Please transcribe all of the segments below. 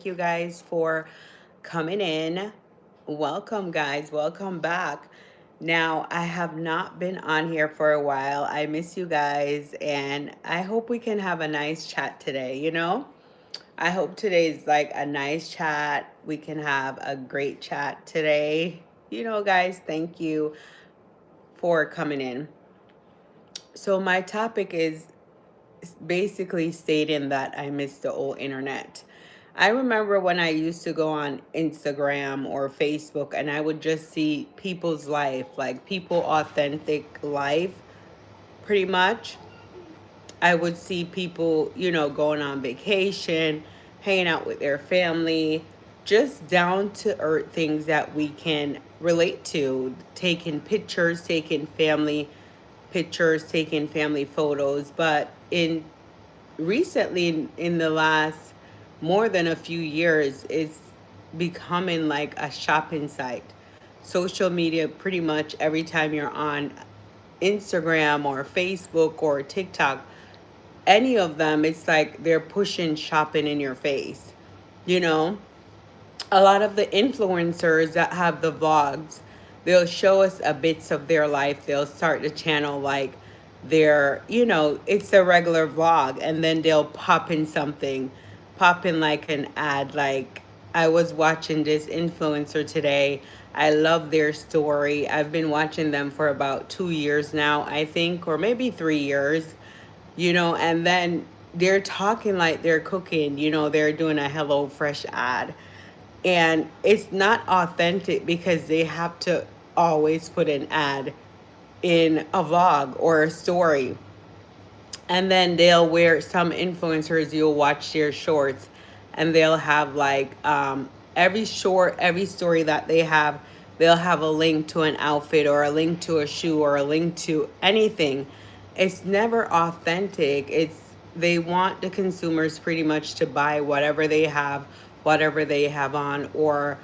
you guys for coming in. Welcome, guys. Welcome back. Now, I have not been on here for a while. I miss you guys, and I hope we can have a nice chat today. I hope today's like a nice chat. We can have a great chat today. Guys, thank you for coming in. So, my topic is basically stating that I miss the old internet. I remember when I used to go on Instagram or Facebook and I would just see people's life, like people authentic life, pretty much. I would see people, going on vacation, hanging out with their family, just down to earth things that we can relate to, taking pictures, taking family pictures, taking family photos. But in recently in the last more than a few years, it's becoming like a shopping site. Social media, pretty much every time you're on Instagram or Facebook or TikTok, any of them, it's like they're pushing shopping in your face. You know, a lot of the influencers that have the vlogs, they'll show us a bits of their life. They'll start the channel like it's a regular vlog, and then they'll pop in something, pop in like an ad. Like, I was watching this influencer today. I love their story. I've been watching them for about 2 years now, I think, or maybe 3 years, and then they're talking like they're cooking, they're doing a Hello Fresh ad, and it's not authentic because they have to always put an ad in a vlog or a story. And then they'll wear, some influencers, you'll watch their shorts, and they'll have like every short, every story that they have, they'll have a link to an outfit or a link to a shoe or a link to anything. It's never authentic. They want the consumers pretty much to buy whatever they have on, or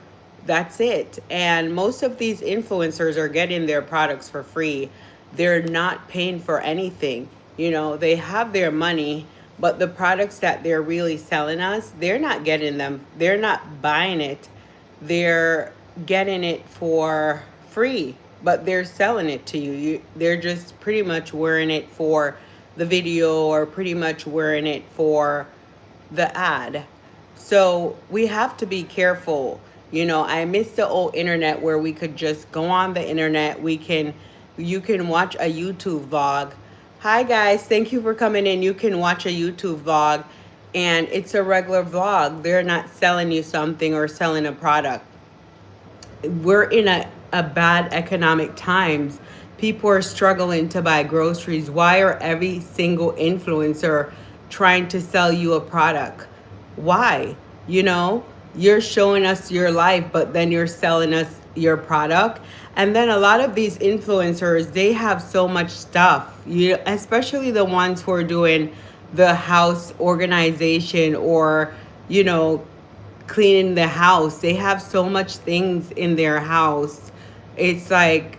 that's it. And most of these influencers are getting their products for free. They're not paying for anything. They have their money, but the products that they're really selling us, they're not getting them. They're not buying it. They're getting it for free, but they're selling it to you. They're just pretty much wearing it for the video, or pretty much wearing it for the ad. So we have to be careful. I miss the old internet where we could just go on the internet. You can watch a YouTube vlog. Hi guys, thank you for coming in. You can watch a YouTube vlog, and it's a regular vlog. They're not selling you something or selling a product. We're in a bad economic times. People are struggling to buy groceries. Why are every single influencer trying to sell you a product? Why? You know, you're showing us your life, but then you're selling us your product. And then a lot of these influencers, they have so much stuff. Especially the ones who are doing the house organization, or you know, cleaning the house. They have so much things in their house. It's like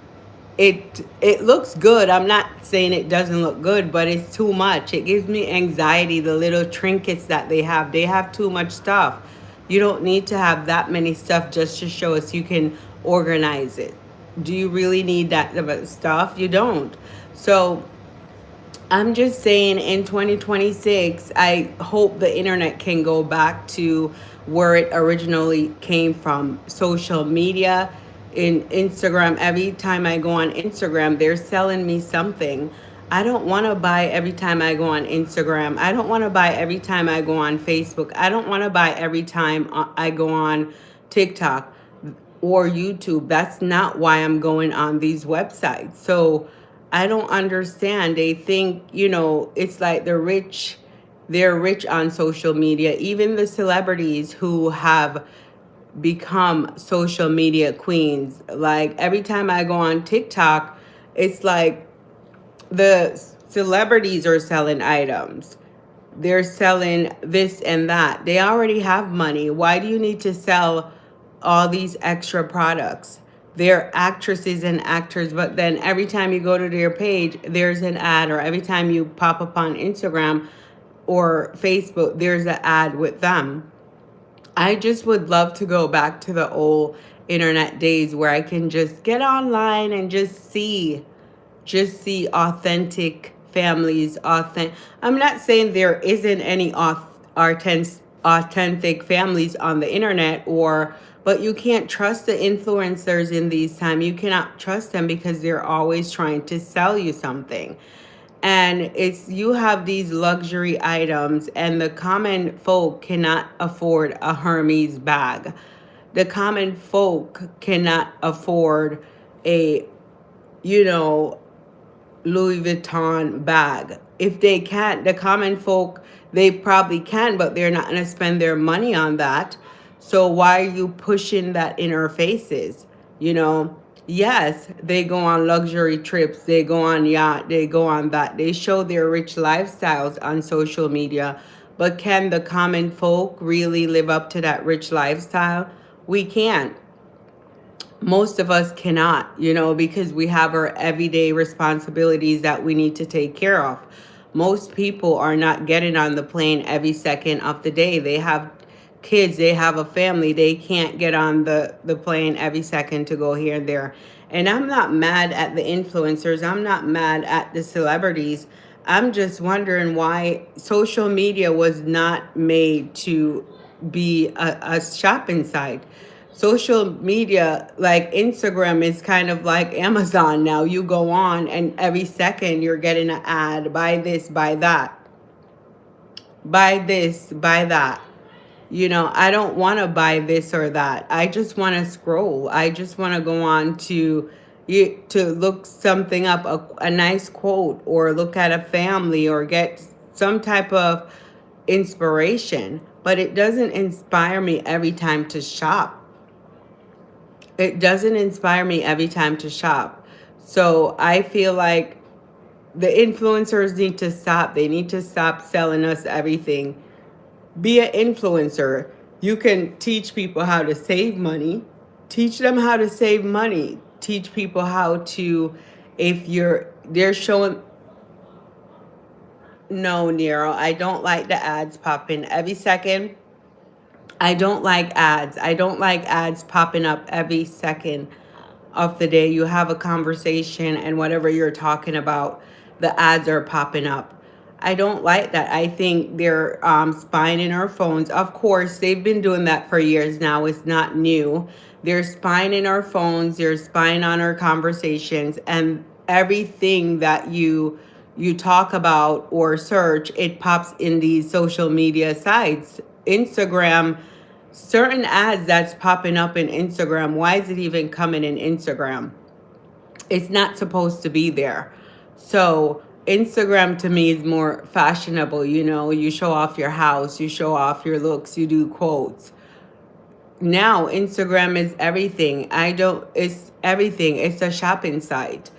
it looks good. I'm not saying it doesn't look good, but it's too much. It gives me anxiety, the little trinkets that they have. They have too much stuff. You don't need to have that many stuff just to show us you can organize it. Do you really need that stuff? You don't. So I'm just saying, in 2026, I hope the internet can go back to where it originally came from. Social media, in Instagram. Every time I go on Instagram, they're selling me something. I don't want to buy every time I go on Instagram. I don't want to buy every time I go on Facebook. I don't want to buy every time I go on TikTok or YouTube. That's not why I'm going on these websites. So I don't understand. They think, it's like they're rich on social media. Even the celebrities who have become social media queens. Like, every time I go on TikTok, it's like the celebrities are selling items. They're selling this and that. They already have money. Why do you need to sell all these extra products? They're actresses and actors, but then every time you go to their page, there's an ad, or every time you pop up on Instagram or Facebook, there's an ad with them. I just would love to go back to the old internet days where I can just get online and just see authentic families. I'm not saying there isn't any authentic families on the internet, or but you can't trust the influencers in these times. You cannot trust them because they're always trying to sell you something. And it's you have these luxury items, and the common folk cannot afford a Hermes bag. The common folk cannot afford a, you know, Louis Vuitton bag. If they can't, the common folk, they probably can, but they're not going to spend their money on that. So why are you pushing that in our faces? You know, yes, they go on luxury trips, they go on yacht, they go on that. They show their rich lifestyles on social media. But can the common folk really live up to that rich lifestyle? We can't. Most of us cannot, because we have our everyday responsibilities that we need to take care of. Most people are not getting on the plane every second of the day. They have kids, they have a family. They can't get on the plane every second to go here and there. And I'm not mad at the influencers. I'm not mad at the celebrities. I'm just wondering why social media was not made to be a shopping site. Social media like Instagram is kind of like Amazon now. You go on and every second you're getting an ad, buy this, buy that, buy this, buy that. I don't want to buy this or that. I just want to scroll. I just want to go on to look something up, a nice quote, or look at a family, or get some type of inspiration. But it doesn't inspire me every time to shop. It doesn't inspire me every time to shop. So I feel like the influencers need to stop. They need to stop selling us everything. Be an influencer. You can teach people how to save money. Teach them how to save money. Teach people how to, if they're showing, no, Nero, I don't like the ads popping every second. I don't like ads. I don't like ads popping up every second of the day. You have a conversation, and whatever you're talking about, the ads are popping up. I don't like that. I think they're spying in our phones. Of course, they've been doing that for years now. It's not new. They're spying in our phones. They're spying on our conversations, and everything that you talk about or search, it pops in these social media sites. Instagram, certain ads that's popping up in Instagram. Why is it even coming in Instagram? It's not supposed to be there. So Instagram to me is more fashionable. You show off your house, you show off your looks, you do quotes. Now Instagram is everything. It's everything. It's a shopping site.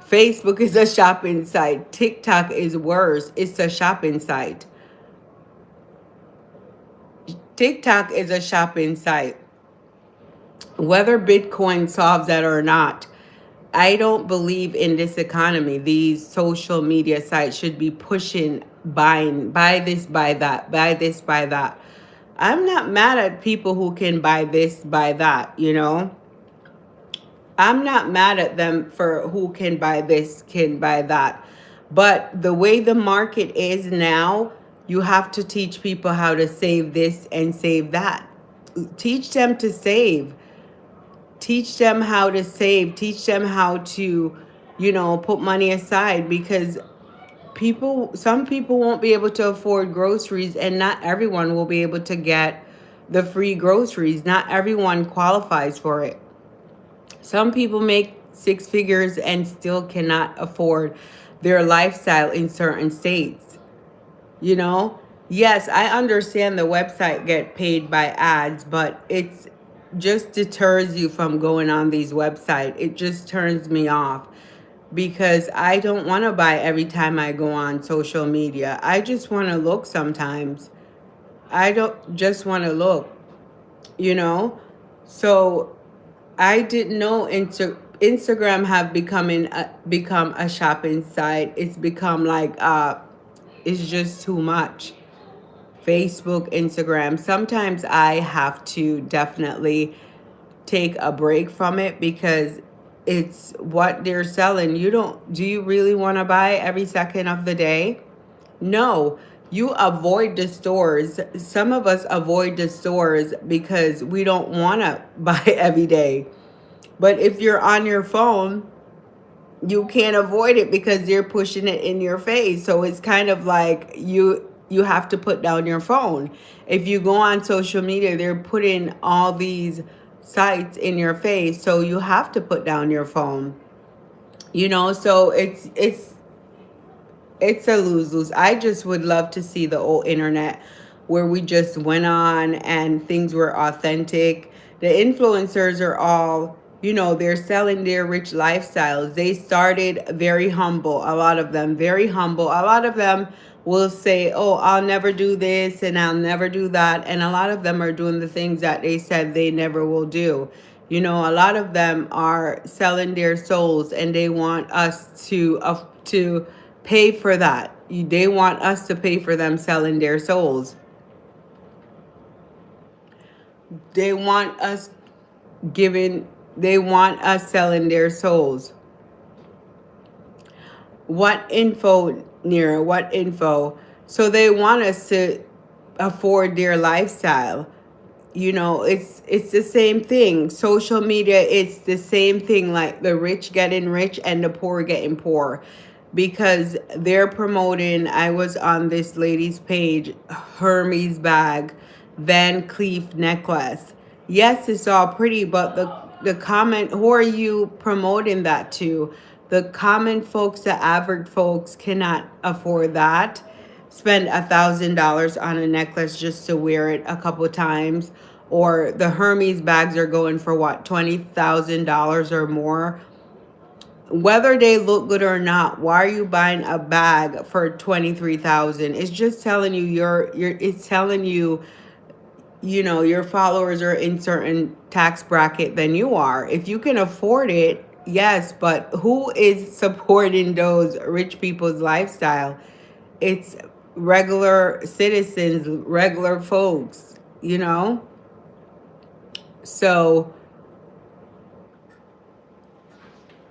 Facebook is a shopping site. TikTok is worse. It's a shopping site. TikTok is a shopping site. Whether Bitcoin solves that or not, I don't believe in this economy. These social media sites should be pushing buying, buy this, buy that, buy this, buy that. I'm not mad at people who can buy this, buy that. I'm not mad at them for who can buy this, can buy that. But the way the market is now, you have to teach people how to save this and save that. Teach them to save. Teach them how to save. Teach them how to, put money aside, because some people won't be able to afford groceries, and not everyone will be able to get the free groceries. Not everyone qualifies for it. Some people make six figures and still cannot afford their lifestyle in certain states. You know, yes, I understand the website get paid by ads, but it's just deters you from going on these websites. It just turns me off because I don't want to buy every time I go on social media. I just want to look sometimes. I don't just want to look, you know? So I didn't know Instagram have become a shopping site. It's become like it's just too much. Facebook, Instagram. Sometimes I have to definitely take a break from it because it's what they're selling. Do you really want to buy every second of the day? No, you avoid the stores. Some of us avoid the stores because we don't want to buy every day. But if you're on your phone, you can't avoid it because they're pushing it in your face. So it's kind of like you have to put down your phone. If you go on social media, they're putting all these sites in your face, so you have to put down your phone. So it's a lose-lose. I just would love to see the old internet where we just went on and things were authentic. The influencers are all, they're selling their rich lifestyles. They started very humble, a lot of them, very humble. A lot of them will say, oh, I'll never do this and I'll never do that. And a lot of them are doing the things that they said they never will do. A lot of them are selling their souls and they want us to pay for that. They want us to pay for them selling their souls. They want us giving, they want us selling their souls. What info, Nira? What info? So they want us to afford their lifestyle. It's the same thing. Social media, it's the same thing, like the rich getting rich and the poor getting poor, because they're promoting. I was on this lady's page, Hermes bag, Van Cleef necklace. Yes, it's all pretty, but the comment, who are you promoting that to? The common folks, the average folks cannot afford that. Spend $1,000 on a necklace just to wear it a couple times. Or the Hermes bags are going for what, $20,000 or more. Whether they look good or not, why are you buying a bag for 23,000? It's just telling you it's telling you, your followers are in certain tax bracket than you are. If you can afford it, yes, but who is supporting those rich people's lifestyle? It's regular citizens, regular folks. So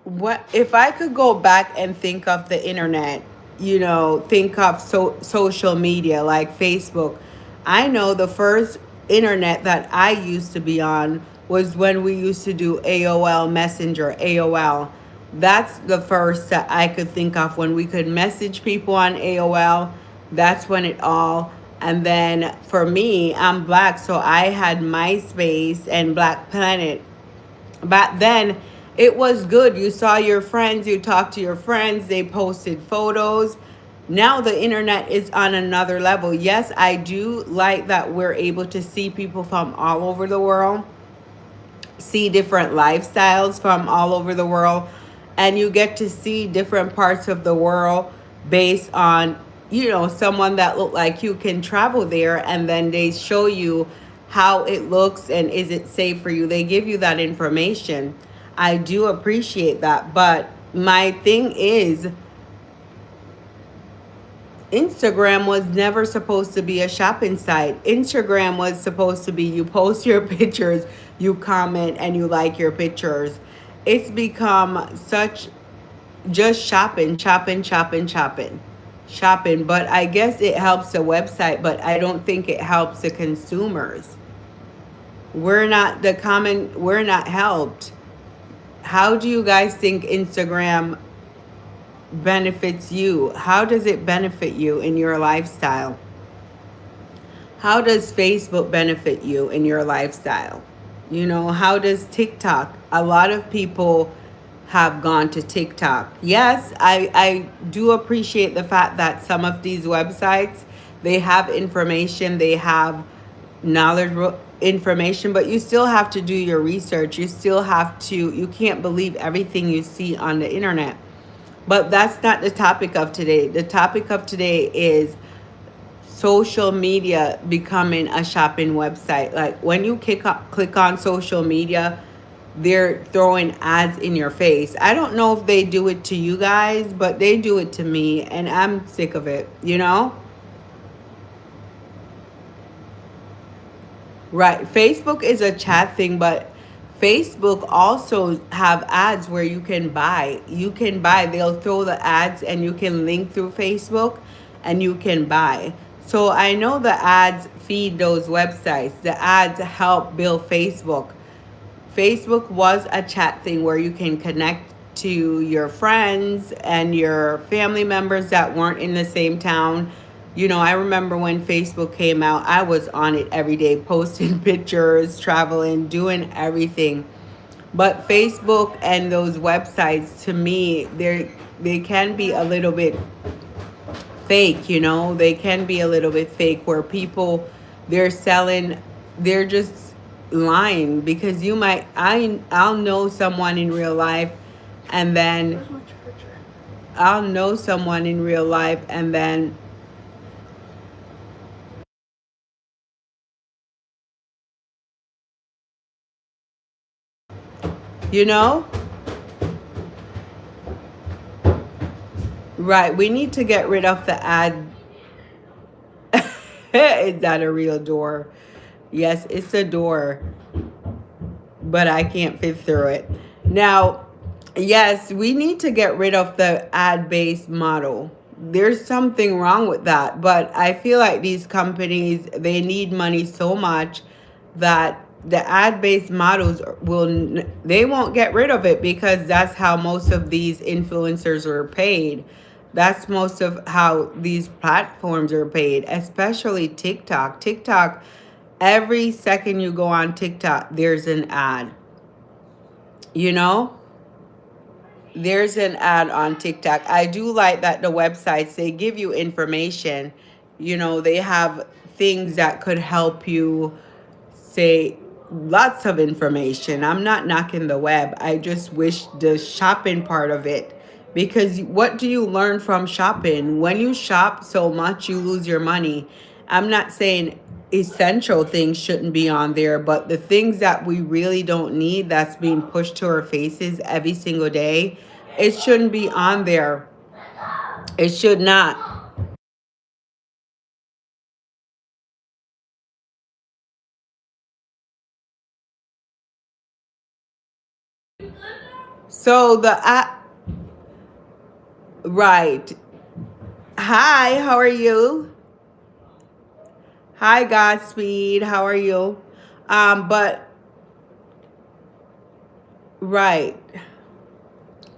what if I could go back and think of the internet, think of social media like Facebook. I know the first internet that I used to be on was when we used to do AOL Messenger, AOL. That's the first that I could think of when we could message people on AOL. That's when it all. And then for me, I'm black, so I had MySpace and Black Planet. Back then, it was good. You saw your friends, you talked to your friends, they posted photos. Now the internet is on another level. Yes, I do like that we're able to see people from all over the world, see different lifestyles from all over the world, and you get to see different parts of the world based on, someone that look like you can travel there, and then they show you how it looks and is it safe for you. They give you that information. I do appreciate that, but my thing is, Instagram was never supposed to be a shopping site. Instagram was supposed to be, you post your pictures, you comment, and you like your pictures. It's become such just shopping, shopping, shopping, shopping, shopping. But I guess it helps the website, but I don't think it helps the consumers. We're not helped. How do you guys think Instagram benefits you? How does it benefit you in your lifestyle? How does Facebook benefit you in your lifestyle? How does TikTok? A lot of people have gone to TikTok. Yes, I do appreciate the fact that some of these websites, they have information, they have knowledge information, but you still have to do your research. You can't believe everything you see on the internet. But that's not the topic of today. The topic of today is social media becoming a shopping website. Like when you click on social media, they're throwing ads in your face. I don't know if they do it to you guys, but they do it to me, and I'm sick of it. Right. Facebook is a chat thing, but Facebook also have ads where you can buy. You can buy. They'll throw the ads and you can link through Facebook and you can buy. So I know the ads feed those websites. The ads help build Facebook. Facebook was a chat thing where you can connect to your friends and your family members that weren't in the same town. You know, I remember when Facebook came out, I was on it every day, posting pictures, traveling, doing everything. But Facebook and those websites, to me, they can be a little bit fake, you know. They can be a little bit fake where people, they're selling, they're just lying, because you might, I'll know someone in real life, and then Where's my charger? I'll know someone in real life, and then, you know, right, we need to get rid of the ad. Is that a real door? Yes, it's a door, but I can't fit through it. Now, yes, we need to get rid of the ad based model. There's something wrong with that, but I feel like these companies, they need money so much that the ad based models they won't get rid of it, because that's how most of these influencers are paid. That's most of how these platforms are paid, especially TikTok. TikTok, every second you go on TikTok, there's an ad. You know, there's an ad on TikTok. I do like that the websites, they give you information. You know, they have things that could help you, say, lots of information. I'm not knocking the web. I just wish the shopping part of it, because what do you learn from shopping? When you shop so much, you lose your money. I'm not saying essential things shouldn't be on there, but the things that we really don't need, that's being pushed to our faces every single day, it shouldn't be on there. It should not. So the right. Hi, how are you? Hi, Godspeed. How are you? But right.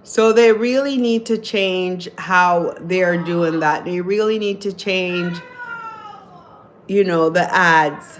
So they really need to change how they're doing that. They really need to change, the ads.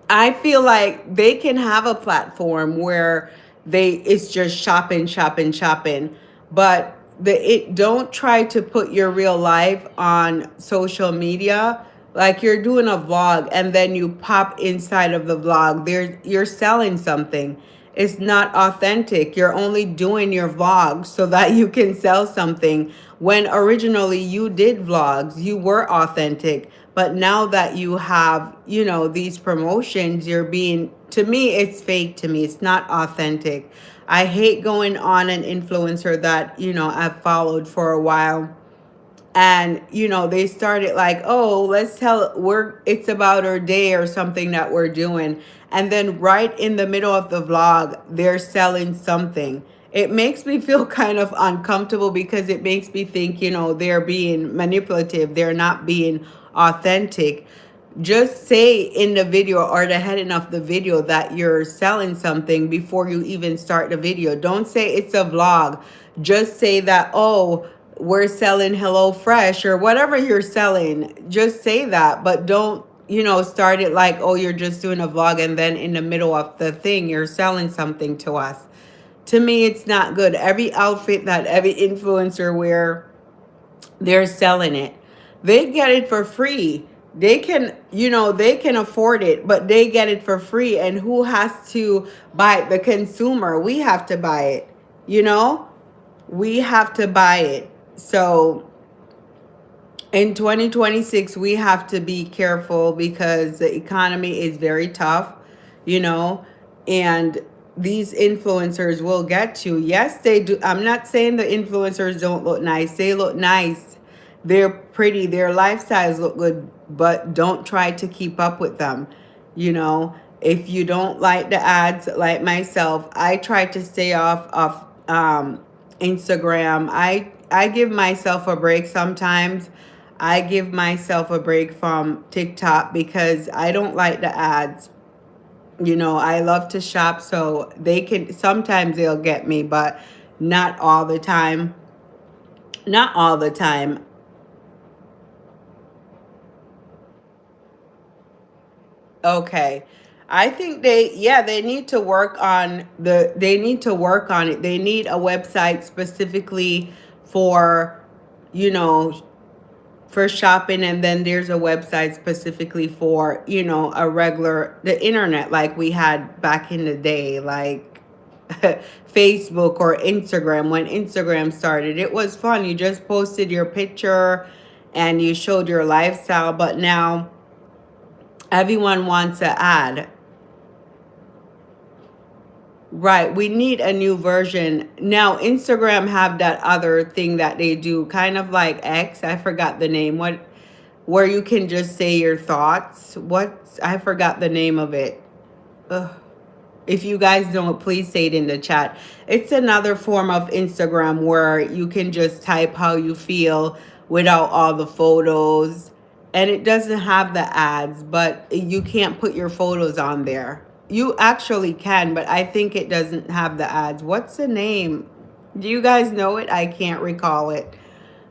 I feel like they can have a platform where it's just shopping, shopping, shopping, but it don't try to put your real life on social media. Like you're doing a vlog and then you pop inside of the vlog. You're selling something. It's not authentic. You're only doing your vlog so that you can sell something. When originally you did vlogs, you were authentic. But now that you have, these promotions, you're being, to me, it's fake to me. It's not authentic. I hate going on an influencer that, I've followed for a while, and they started like, oh, let's tell, it's about our day or something that we're doing, and then right in the middle of the vlog they're selling something. It makes me feel kind of uncomfortable, because it makes me think, they're being manipulative, they're not being authentic. Just say in the video or the heading of the video that you're selling something before you even start the video. Don't say it's a vlog. Just say that, oh, we're selling Hello Fresh or whatever you're selling. Just say that, but don't, start it like, oh, you're just doing a vlog and then in the middle of the thing you're selling something to us. To me, it's not good. Every outfit that every influencer wear, they're selling it. They get it for free. They can afford it, but they get it for free. And who has to buy it? The consumer. We have to buy it. You know? We have to buy it. So in 2026, we have to be careful because the economy is very tough, you know, and these influencers will get you. Yes, they do. I'm not saying the influencers don't look nice. They look nice. They're pretty. Their lifestyles look good, but don't try to keep up with them. You know, if you don't like the ads, like myself, I try to stay off of Instagram. I give myself a break sometimes. I give myself a break from TikTok because I don't like the ads. You know, I love to shop, so they can sometimes they'll get me, but not all the time. Not all the time. Okay. I think they need to work on they need to work on it. They need a website specifically for, you know, for shopping, and then there's a website specifically for, you know, the internet like we had back in the day, like Facebook or Instagram. When Instagram started, it was fun. You just posted your picture and you showed your lifestyle, but now everyone wants to ad. Right, we need a new version. Now, Instagram have that other thing that they do, kind of like X. I forgot the name. What where you can just say your thoughts. What I forgot the name of it. Ugh. If you guys don't, please say it in the chat. It's another form of Instagram where you can just type how you feel without all the photos. And it doesn't have the ads, but you can't put your photos on there. You actually can, but I think it doesn't have the ads. What's the name? Do you guys know it? I can't recall it.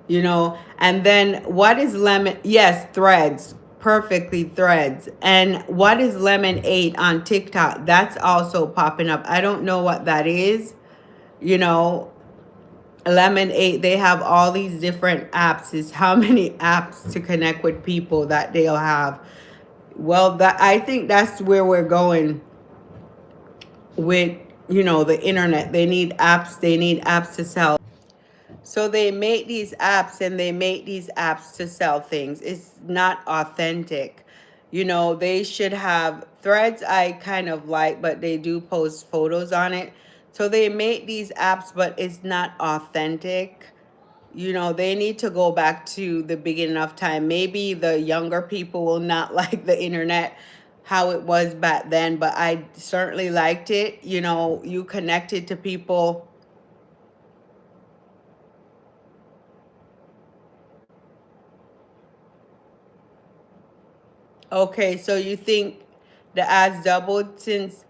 You know, and then what is lemon? Yes, threads. Perfectly, threads. And what is Lemonade on TikTok? That's also popping up. I don't know what that is. You know, Lemonade, they have all these different apps. Is how many apps to connect with people that they'll have. Well, that I think that's where we're going with, you know, the internet. They need apps. They need apps to sell. So they make these apps and they make these apps to sell things. It's not authentic. You know, they should have threads I kind of like, but they do post photos on it. So they make these apps, but it's not authentic. You know, they need to go back to the beginning of time. Maybe the younger people will not like the internet how it was back then, but I certainly liked it. You know, you connected to people. Okay, so you think the ads doubled since,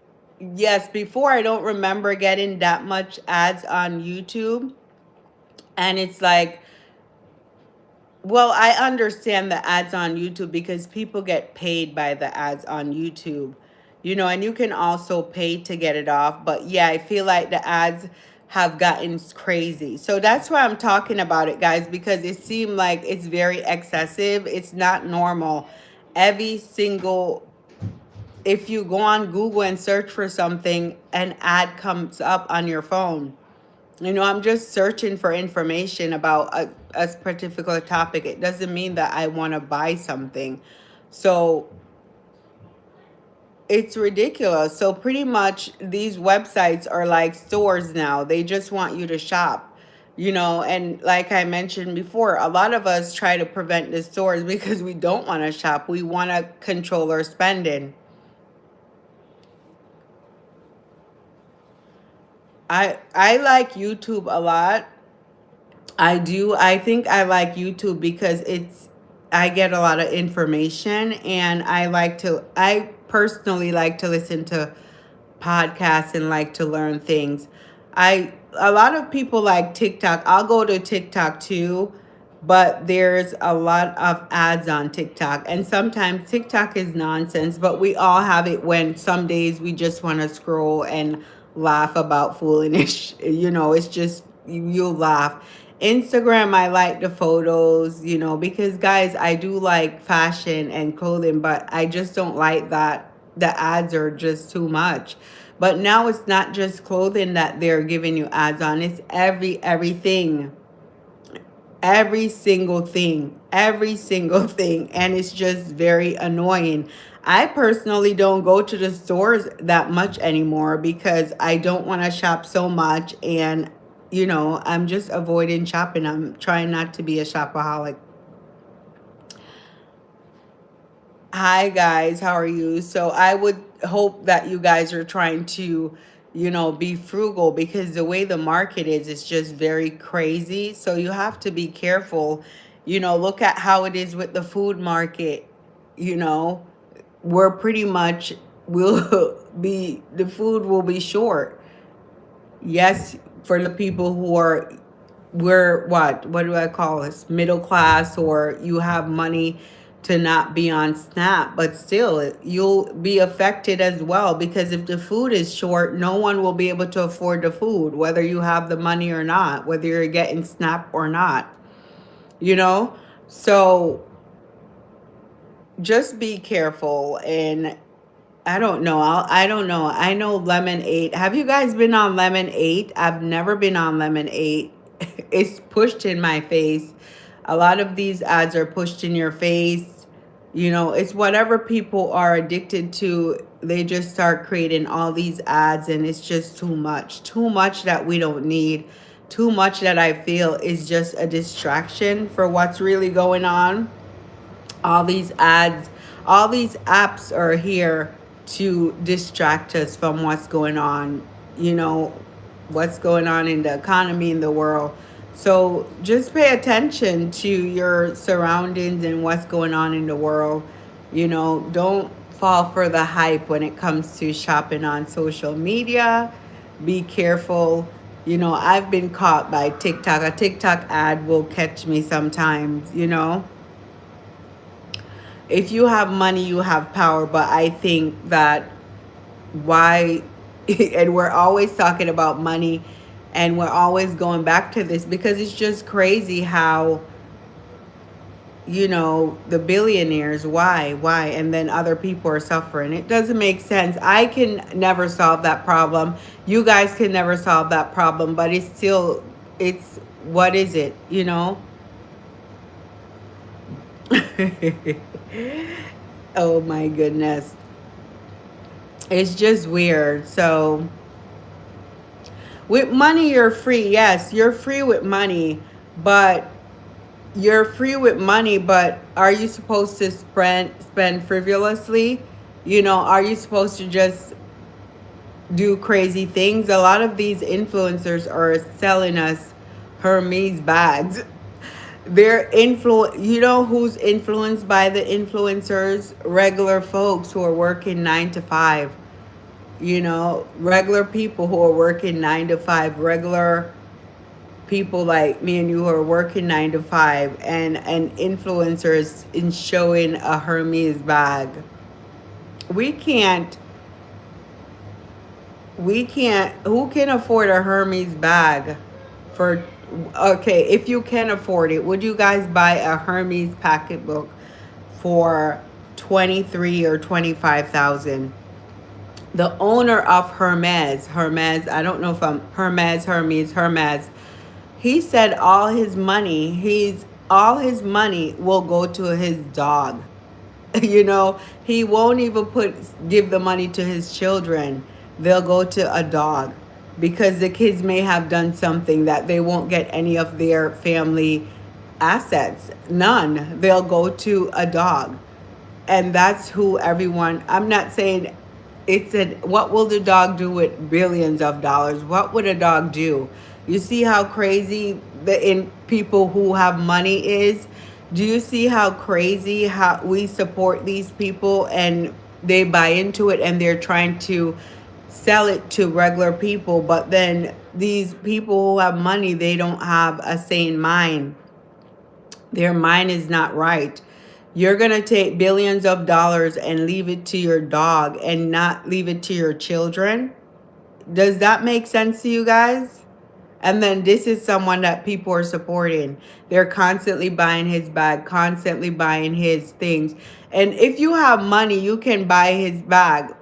yes, before I don't remember getting that much ads on YouTube. And it's like, well, I understand the ads on YouTube because people get paid by the ads on YouTube, you know, and you can also pay to get it off. But yeah, I feel like the ads have gotten crazy. So that's why I'm talking about it, guys, because it seemed like it's very excessive. It's not normal. Every single if you go on Google and search for something, an ad comes up on your phone. You know, I'm just searching for information about a particular topic. It doesn't mean that I want to buy something. So it's ridiculous. So pretty much these websites are like stores now. They just want you to shop. You know, and like I mentioned before, a lot of us try to prevent the stores because we don't want to shop. We want to control our spending. I like YouTube a lot. I do. I think I like YouTube because I get a lot of information, and I personally like to listen to podcasts and like to learn things. A lot of people like TikTok. I'll go to TikTok too, but there's a lot of ads on TikTok, and sometimes TikTok is nonsense, but we all have it when some days we just want to scroll and laugh about foolish. You know, it's just you'll laugh. Instagram, I like the photos, you know, because guys, I do like fashion and clothing, but I just don't like that the ads are just too much. But now it's not just clothing that they're giving you ads on, it's everything. Every single thing, and it's just very annoying. I personally don't go to the stores that much anymore because I don't want to shop so much, and you know, I'm just avoiding shopping. I'm trying not to be a shopaholic. Hi guys, how are you? So I would hope that you guys are trying to, be frugal because the way the market is, it's just very crazy. So you have to be careful. Look at how it is with the food market. You know, we're pretty much will be the food will be short. Yes, for the people who are we're what do I call this? Middle class, or you have money to not be on SNAP, but still you'll be affected as well because if the food is short, no one will be able to afford the food, whether you have the money or not, whether you're getting SNAP or not, you know? So just be careful. And I don't know. I know Lemon 8. Have you guys been on Lemon 8? I've never been on Lemon 8. It's pushed in my face. A lot of these ads are pushed in your face. It's whatever people are addicted to. They just start creating all these ads, and it's just too much. Too much that we don't need. Too much that I feel is just a distraction for what's really going on. All these ads, all these apps are here to distract us from what's going on, you know, what's going on in the economy in the world. So just pay attention to your surroundings and what's going on in the world. Don't fall for the hype when it comes to shopping on social media. Be careful. I've been caught by TikTok. A TikTok ad will catch me sometimes. If you have money, you have power. But I think that why, and we're always talking about money, and we're always going back to this because it's just crazy how, the billionaires, why, and then other people are suffering. It doesn't make sense. I can never solve that problem. You guys can never solve that problem, but it's, what is it? Oh my goodness. It's just weird. So with money, you're free. Yes, you're free with money, but are you supposed to spend frivolously? Are you supposed to just do crazy things? A lot of these influencers are selling us Hermes bags. You know who's influenced by the influencers? Regular folks who are working 9 to 5. Regular people who are working 9 to 5, regular people like me and you who are working 9 to 5, and influencers in showing a Hermes bag. We can't, who can afford a Hermes bag for, okay, if you can afford it, would you guys buy a Hermes pocketbook for 23 or 25,000? The owner of Hermes, I don't know if I'm Hermes, he said all his money will go to his dog. He won't even give the money to his children. They'll go to a dog because the kids may have done something that they won't get any of their family assets. None. They'll go to a dog. And that's who everyone, I'm not saying, it said, what will the dog do with billions of dollars? What would a dog do? You see how crazy the in people who have money is? Do you see how crazy how we support these people, and they buy into it and they're trying to sell it to regular people, but then these people who have money, they don't have a sane mind. Their mind is not right. You're going to take billions of dollars and leave it to your dog and not leave it to your children? Does that make sense to you guys? And then this is someone that people are supporting. They're constantly buying his bag, constantly buying his things. And if you have money, you can buy his bag.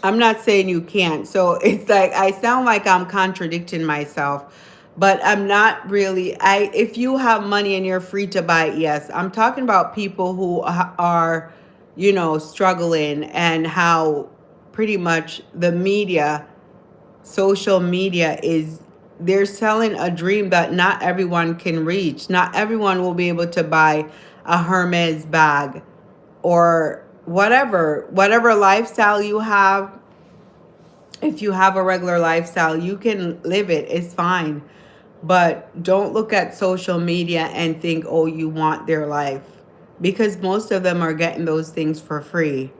I'm not saying you can't. So it's like I sound like I'm contradicting myself, but I'm not really. If you have money and you're free to buy it, yes. I'm talking about people who are, struggling, and how pretty much the media, social media is, they're selling a dream that not everyone can reach. Not everyone will be able to buy a Hermes bag. or whatever lifestyle you have. If you have a regular lifestyle, you can live it. It's fine. But don't look at social media and think, oh, you want their life. Because most of them are getting those things for free.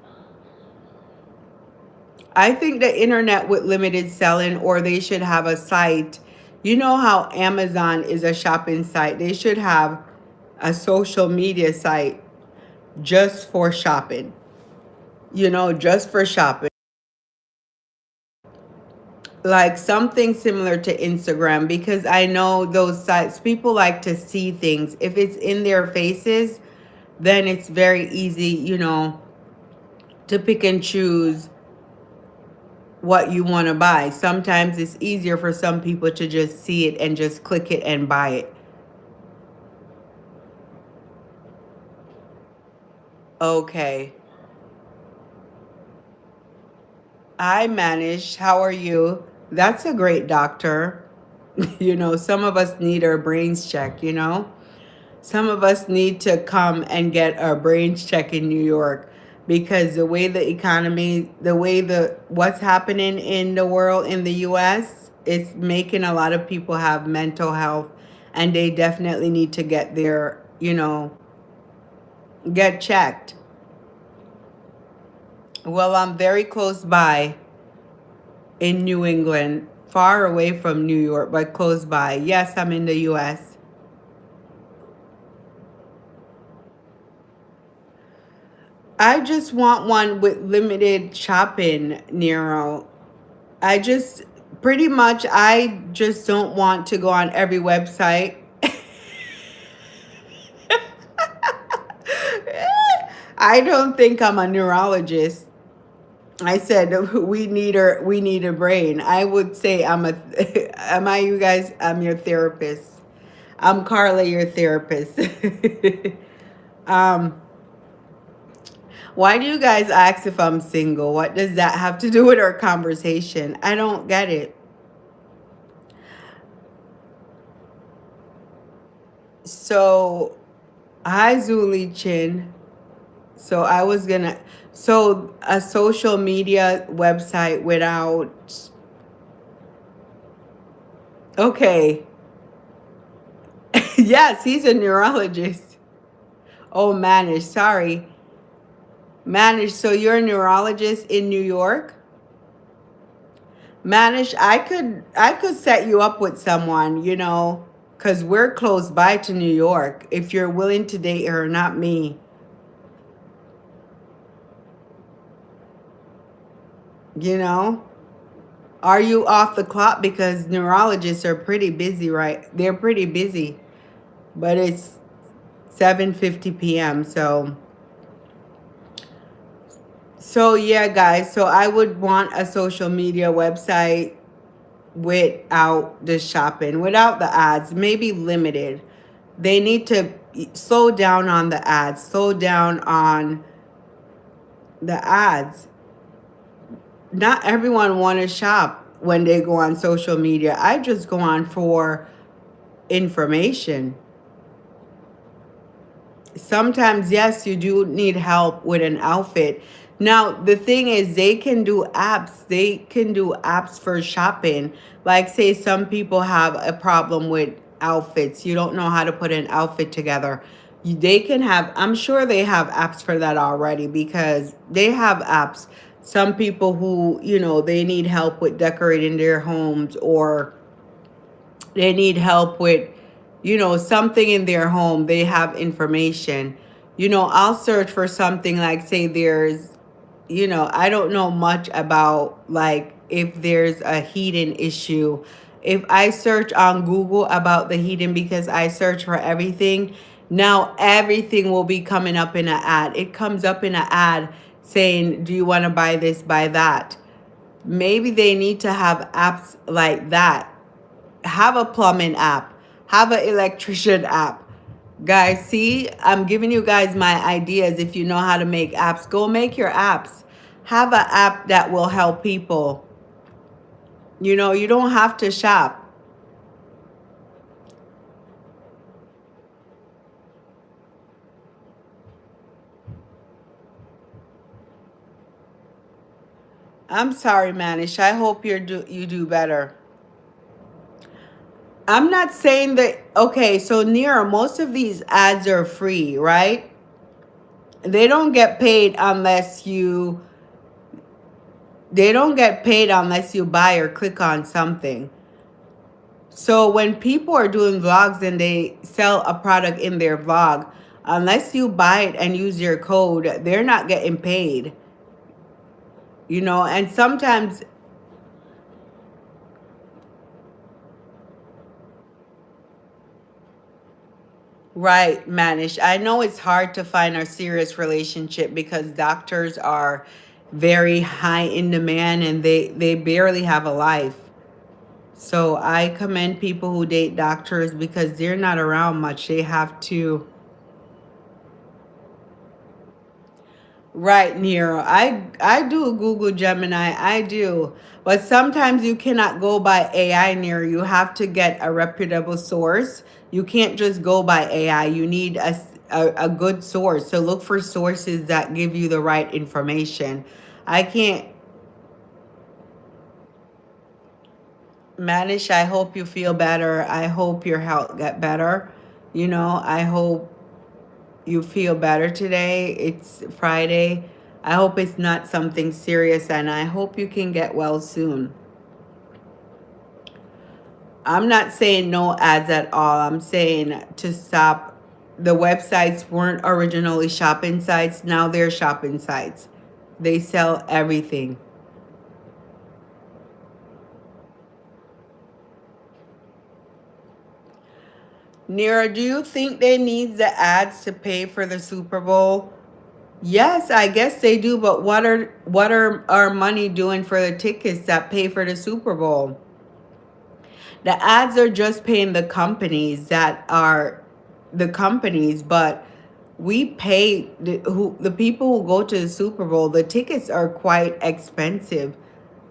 I think the internet with limited selling, or they should have a site. You know how Amazon is a shopping site? They should have a social media site just for shopping. Just for shopping. Like something similar to Instagram, because I know those sites, people like to see things. If it's in their faces, then it's very easy, to pick and choose what you want to buy. Sometimes it's easier for some people to just see it and just click it and buy it. Okay. I manage. How are you? That's a great doctor. Some of us need our brains checked. Some of us need to come and get our brains checked in New York, because the way the economy, the way what's happening in the world, in the US, it's making a lot of people have mental health, and they definitely need to get checked. Well, I'm very close by in New England, far away from New York, but close by. Yes, I'm in the US. I just want one with limited shopping, Nero. I just pretty much I just don't want to go on every website. I don't think I'm a neurologist. I said we need a brain. I would say I'm a am I you guys? I'm your therapist. I'm Carla, your therapist. um why do you guys ask if I'm single? What does that have to do with our conversation? I don't get it. So, hi Zuli Chin. So I was gonna, so a social media website without, okay. Yes, he's a neurologist. Oh, Manish, sorry. Manish, so you're a neurologist in New York? Manish, I could set you up with someone, because we're close by to New York. If you're willing to date her, not me. You know? Are you off the clock? Because neurologists are pretty busy, right? They're pretty busy. But it's 7:50 p.m. So yeah, guys. So I would want a social media website without the shopping, without the ads, maybe limited. They need to slow down on the ads, slow down on the ads. Not everyone want to shop when they go on social media. I just go on for information. Sometimes, yes, you do need help with an outfit. Now the thing is, they can do apps for shopping. Like, say some people have a problem with outfits, you don't know how to put an outfit together. They can have, I'm sure they have apps for that already, because they have apps. Some people who, they need help with decorating their homes, or they need help with, something in their home, they have information. I'll search for something, like, say there's, I don't know much about, like, if there's a heating issue. If I search on Google about the heating, because I search for everything, now everything will be coming up in an ad. It comes up in an ad saying, do you want to buy this, buy that? Maybe they need to have apps like that. Have a plumbing app, have an electrician app. Guys, see, I'm giving you guys my ideas. If you know how to make apps, go make your apps. Have an app that will help people. You don't have to shop. I'm sorry, Manish. I hope you do better. I'm not saying that. Okay, so Nero, most of these ads are free, right? They don't get paid unless you they don't get paid unless you buy or click on something. So when people are doing vlogs and they sell a product in their vlog, unless you buy it and use your code, they're not getting paid. And sometimes, right, Manish, I know it's hard to find a serious relationship because doctors are very high in demand and they barely have a life. So I commend people who date doctors because they're not around much. They have to. Right, Nero. I do Google Gemini. I do. But sometimes you cannot go by AI, Nero. You have to get a reputable source. You can't just go by AI. You need a good source. So look for sources that give you the right information. I can't Manish, I hope you feel better. I hope your health get better. I hope you feel better today. It's Friday. I hope it's not something serious and I hope you can get well soon. I'm not saying no ads at all. I'm saying to stop. The websites weren't originally shopping sites. Now they're shopping sites. They sell everything. Nira, do you think they need the ads to pay for the Super Bowl? Yes, I guess they do, but what are our money doing for the tickets that pay for the Super Bowl? The ads are just paying the companies, but we pay the people who go to the Super Bowl. The tickets are quite expensive.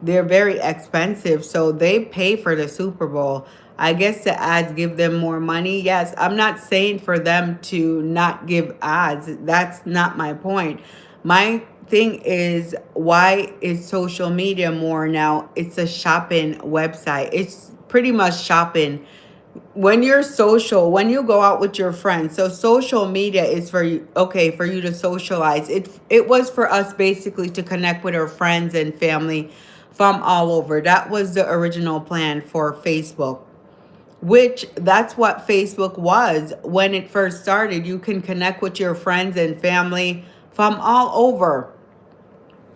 They're very expensive, so they pay for the Super Bowl. I guess the ads give them more money. Yes, I'm not saying for them to not give ads. That's not my point. My thing is, why is social media more now? It's a shopping website. It's pretty much shopping. When you go out with your friends, so social media is for you, okay, for you to socialize. It was for us basically to connect with our friends and family from all over. That was the original plan for Facebook, which that's what Facebook was when it first started. You can connect with your friends and family from all over.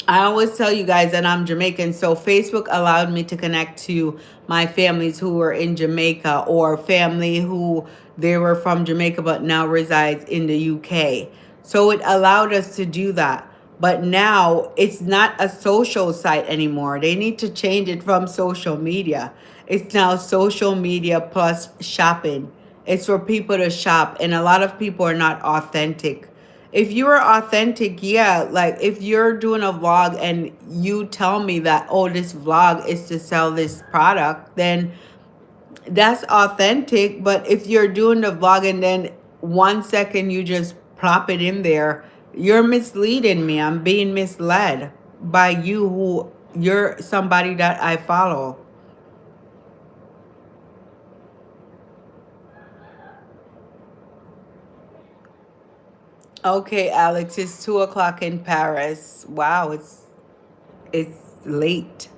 I always tell you guys that I'm Jamaican, so Facebook allowed me to connect to my families who were in Jamaica or family who they were from Jamaica but now resides in the UK. So it allowed us to do that. But now it's not a social site anymore. They need to change it from social media. It's now social media plus shopping. It's for people to shop, and a lot of people are not authentic. If you are authentic, yeah, like if you're doing a vlog and you tell me that, oh, this vlog is to sell this product, then that's authentic. But if you're doing the vlog and then 1 second you just plop it in there, you're misleading me. I'm being misled by you who you're somebody that I follow. Okay, Alex, it's 2 o'clock in Paris. Wow, it's late.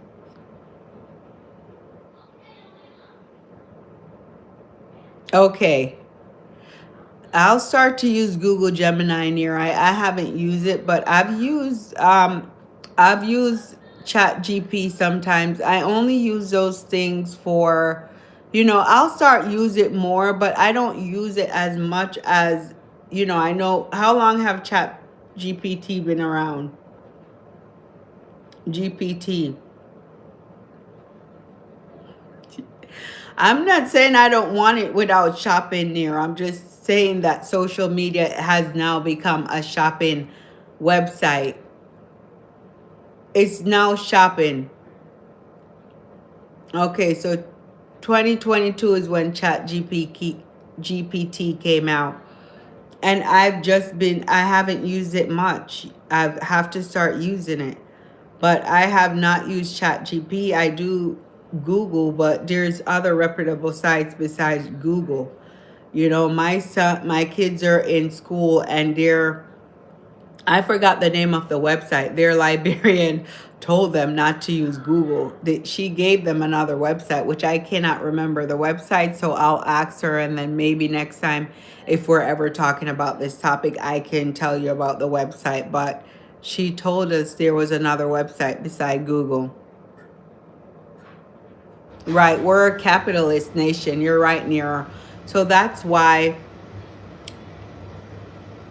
Okay. I'll start to use Google Gemini near. I haven't used it, but I've used Chat GP sometimes. I only use those things for, I'll start use it more, but I don't use it as much as, I know how long have Chat GPT been around? GPT. I'm not saying I don't want it without shopping near. I'm just saying that social media has now become a shopping website. It's now shopping. Okay, so 2022 is when GPT came out. And I haven't used it much. I have to start using it. but I have not used ChatGPT. I do Google, but there's other reputable sites besides Google. You know, my kids are in school, and I forgot the name of the website. Their librarian told them not to use Google. She gave them another website, which I cannot remember the website. So I'll ask her, and then maybe next time, if we're ever talking about this topic, I can tell you about the website. But she told us there was another website beside Google. Right, we're a capitalist nation. You're right, Nira. So that's why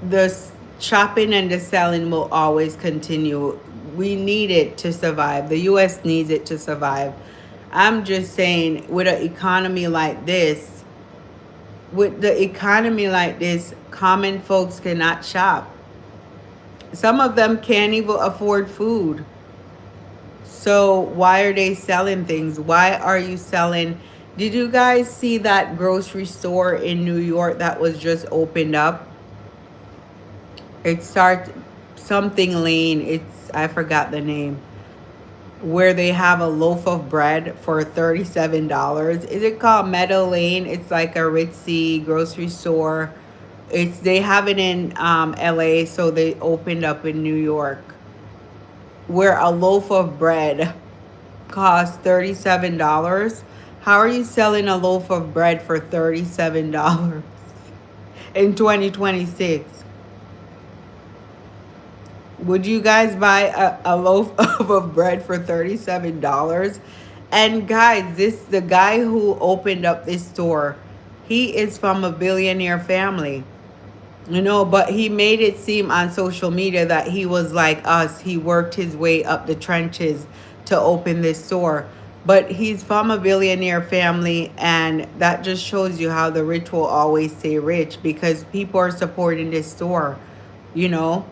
the shopping and the selling will always continue. We need it to survive. The US needs it to survive. I'm just saying, with the economy like this, common folks cannot shop. Some of them can't even afford food. So why are they selling things? Why are you selling? Did you guys see that grocery store in New York that was just opened up? It starts something lane. I forgot the name. Where they have a loaf of bread for $37. Is it called Meadow Lane? It's like a ritzy grocery store. They have it in LA, so they opened up in New York. Where a loaf of bread costs $37. How are you selling a loaf of bread for $37 in 2026? Would you guys buy a loaf of bread for $37? And guys, the guy who opened up this store, he is from a billionaire family. You know, but he made it seem on social media that he was like us. He worked his way up the trenches to open this store. But he's from a billionaire family, and that just shows you how the rich will always stay rich because people are supporting this store, you know?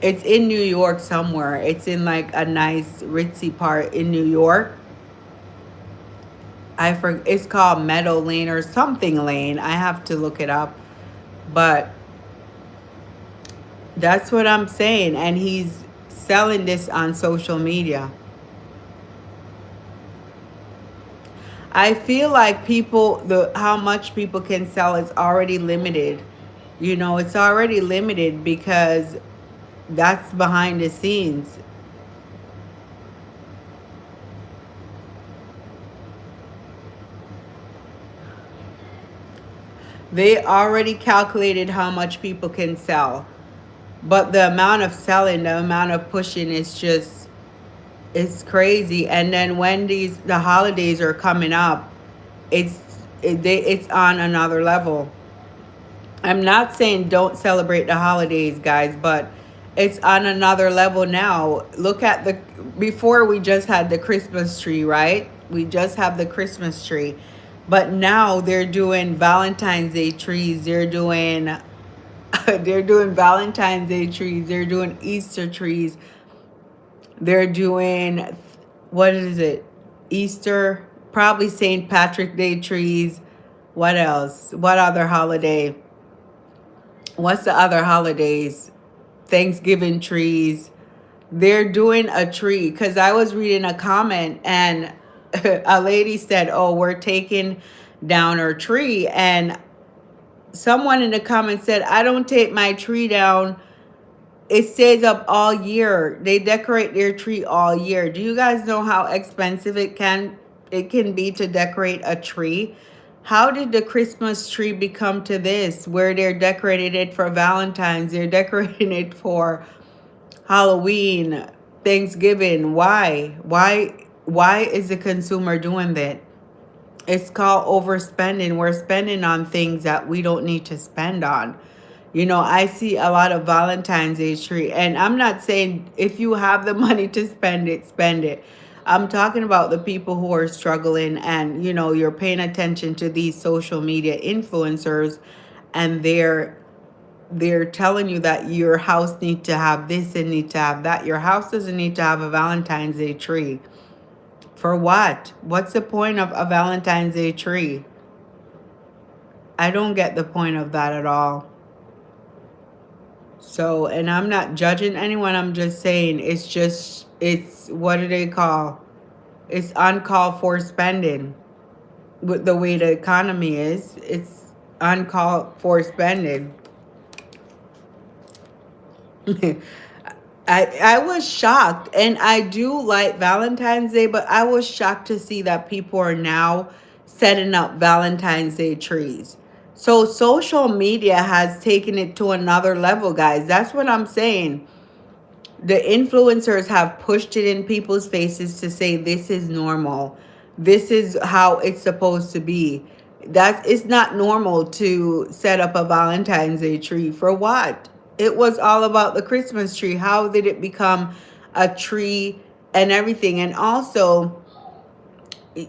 It's in New York somewhere. It's in like a nice ritzy part in New York. It's called Meadow Lane or something Lane. I have to look it up. But that's what I'm saying. And he's selling this on social media. I feel like how much people can sell is already limited. You know, it's already limited because that's behind the scenes. They already calculated how much people can sell. But the amount of selling, the amount of pushing is just, it's crazy. And then when the holidays are coming up, it's on another level. I'm not saying don't celebrate the holidays, guys, but it's on another level now. Look at before we just had the Christmas tree, right? We just have the Christmas tree. But now they're doing Valentine's Day trees. They're doing Valentine's Day trees. They're doing Easter trees. They're doing, what is it? Easter, probably St. Patrick Day trees. What else? What other holiday? What's the other holidays? Thanksgiving trees. They're doing a tree because I was reading a comment, and a lady said, "Oh, we're taking down our tree." And someone in the comments said, "I don't take my tree down. It stays up all year. They decorate their tree all year." Do you guys know how expensive it can be to decorate a tree? How did the Christmas tree become to this, where they're decorating it for Valentine's, they're decorating it for Halloween, Thanksgiving? Why is the consumer doing that? It's called overspending. We're spending on things that we don't need to spend on. You know, I see a lot of Valentine's Day tree, and I'm not saying if you have the money to spend it, spend it. I'm talking about the people who are struggling, and you're paying attention to these social media influencers, and they're telling you that your house needs to have this and need to have that. Your house doesn't need to have a Valentine's Day tree. For what? What's the point of a Valentine's Day tree? I don't get the point of that at all. So, and I'm not judging anyone. I'm just saying it's just It's, what do they call? It's uncalled for spending. With the way the economy is, it's uncalled for spending. I was shocked, and I do like Valentine's Day, but I was shocked to see that people are now setting up Valentine's Day trees. So social media has taken it to another level, guys. That's what I'm saying. The influencers have pushed it in people's faces to say this is normal. This is how it's supposed to be. That it's not normal to set up a Valentine's Day tree. For what? It was all about the Christmas tree. How did it become a tree and everything? And also, the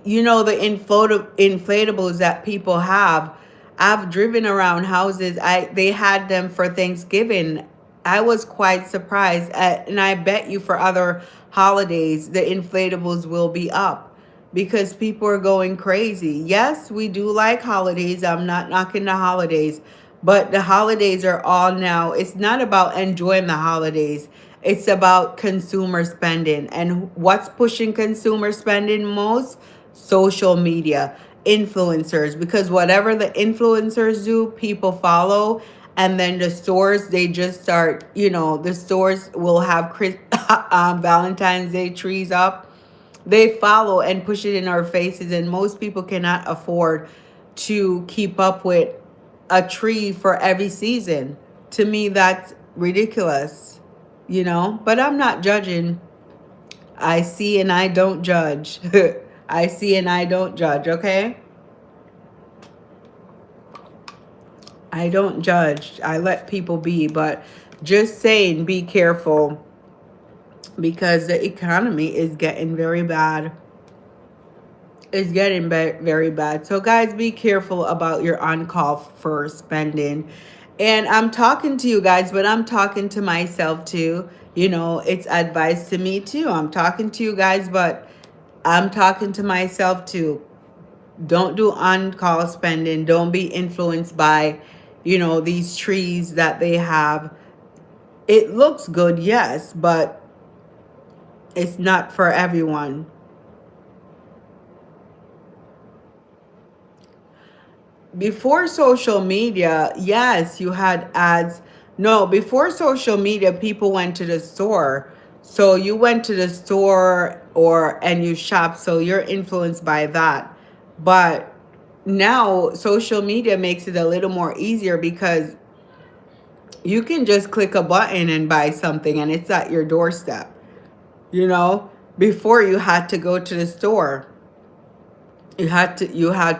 inflatables that people have. I've driven around houses. They had them for Thanksgiving. I was quite surprised and I bet you for other holidays the inflatables will be up because people are going crazy. Yes, we do like holidays. I'm not knocking the holidays, but the holidays are all now. It's not about enjoying the holidays. It's about consumer spending. And what's pushing consumer spending most? Social media, influencers, because whatever the influencers do, people follow. And then the stores, they just start, the stores will have Valentine's Day trees up. They follow and push it in our faces, and most people cannot afford to keep up with a tree for every season. To me, that's ridiculous. But I'm not judging. I see and I don't judge. I see and I don't judge, okay? I don't judge. I let people be, but just saying, be careful because the economy is getting very bad. It's getting very bad. So, guys, be careful about your on-call for spending. And I'm talking to you guys, but I'm talking to myself too. It's advice to me too. I'm talking to you guys, but I'm talking to myself too. Don't do on-call spending. Don't be influenced by, these trees that they have. It looks good, yes, but it's not for everyone. Before social media, yes, you had ads. No, before social media, people went to the store. So you went to the store and you shop, so you're influenced by that. But now social media makes it a little more easier because you can just click a button and buy something and it's at your doorstep. You know, before you had to go to the store. You had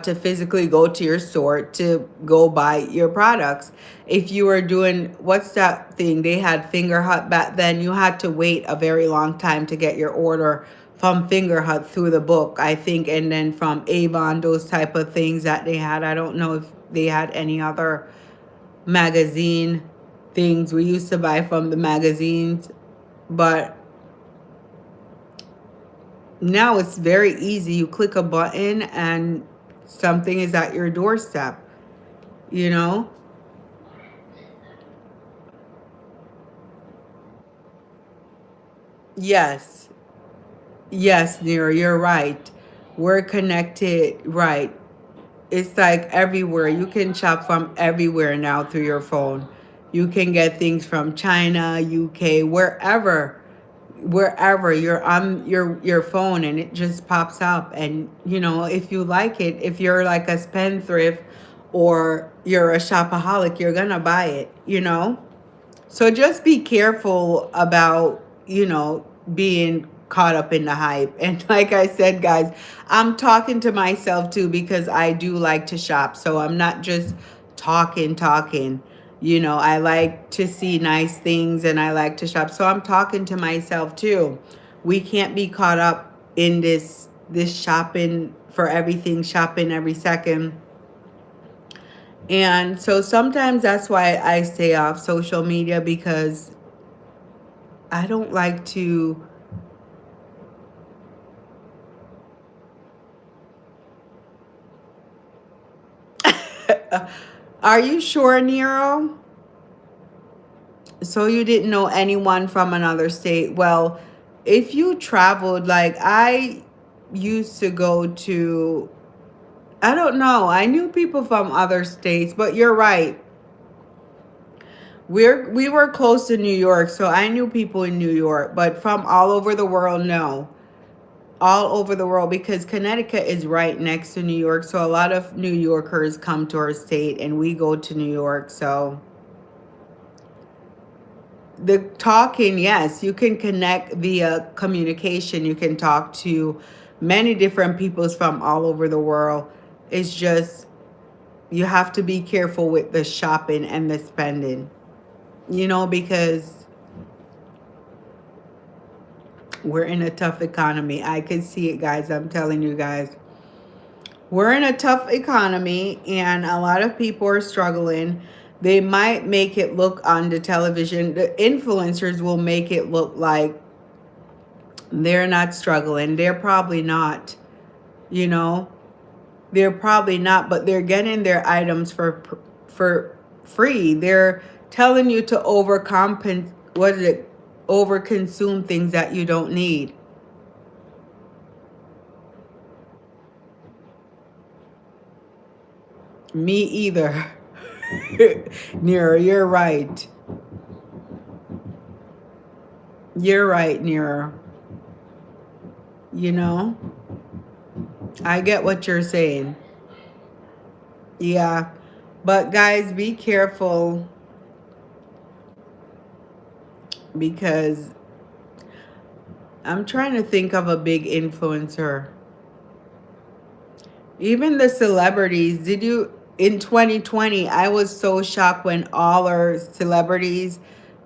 to physically go to your store to go buy your products. If you were doing, what's that thing? They had Finger Hut back then. You had to wait a very long time to get your order from Finger Hut through the book, I think, and then from Avon, those type of things that they had. I don't know if they had any other magazine things. We used to buy from the magazines, but now it's very easy. You click a button and something is at your doorstep, you know? Yes. Yes, Nero, you're right. We're connected, right. It's like everywhere. You can shop from everywhere now through your phone. You can get things from China, UK, wherever you're on your phone and it just pops up. And if you like it, if you're like a spendthrift or you're a shopaholic, you're gonna buy it. So just be careful about being caught up in the hype. And like I said, guys, I'm talking to myself too because I do like to shop, so I'm not just talking. I like to see nice things and I like to shop. So I'm talking to myself too. We can't be caught up in this shopping for everything, shopping every second. And so sometimes that's why I stay off social media because I don't like to. Are you sure, Nero? So you didn't know anyone from another state? Well, if you traveled, like I used to go to, I don't know, I knew people from other states, but you're right. We were close to New York, so I knew people in New York, but from all over the world, no. All over the world, because Connecticut is right next to New York, so a lot of New Yorkers come to our state and we go to New York. So the talking, yes, you can connect via communication. You can talk to many different peoples from all over the world. It's just you have to be careful with the shopping and the spending, because we're in a tough economy. I can see it, guys. I'm telling you guys. We're in a tough economy and a lot of people are struggling. They might make it look on the television. The influencers will make it look like they're not struggling. They're probably not, you know. They're probably not, but they're getting their items for free. They're telling you to overconsume things that you don't need. Me either. Nero, you're right. You're right, Nero. You know, I get what you're saying. Yeah. But guys, be careful because I'm trying to think of a big influencer. Even the celebrities, did you in 2020, I was so shocked when all our celebrities,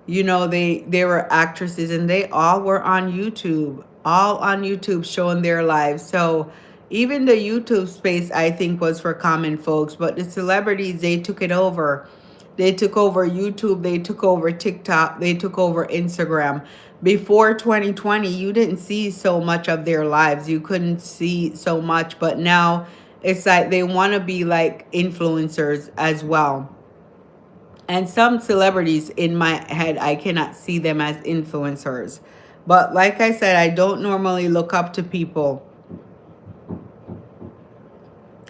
they were actresses and they all were on YouTube, all on YouTube showing their lives. So even the YouTube space I think was for common folks, but the celebrities, they took it over. They took over YouTube, they took over TikTok, they took over Instagram. Before 2020, you didn't see so much of their lives. You couldn't see so much, but now it's like they want to be like influencers as well. And some celebrities in my head, I cannot see them as influencers. But like I said, I don't normally look up to people.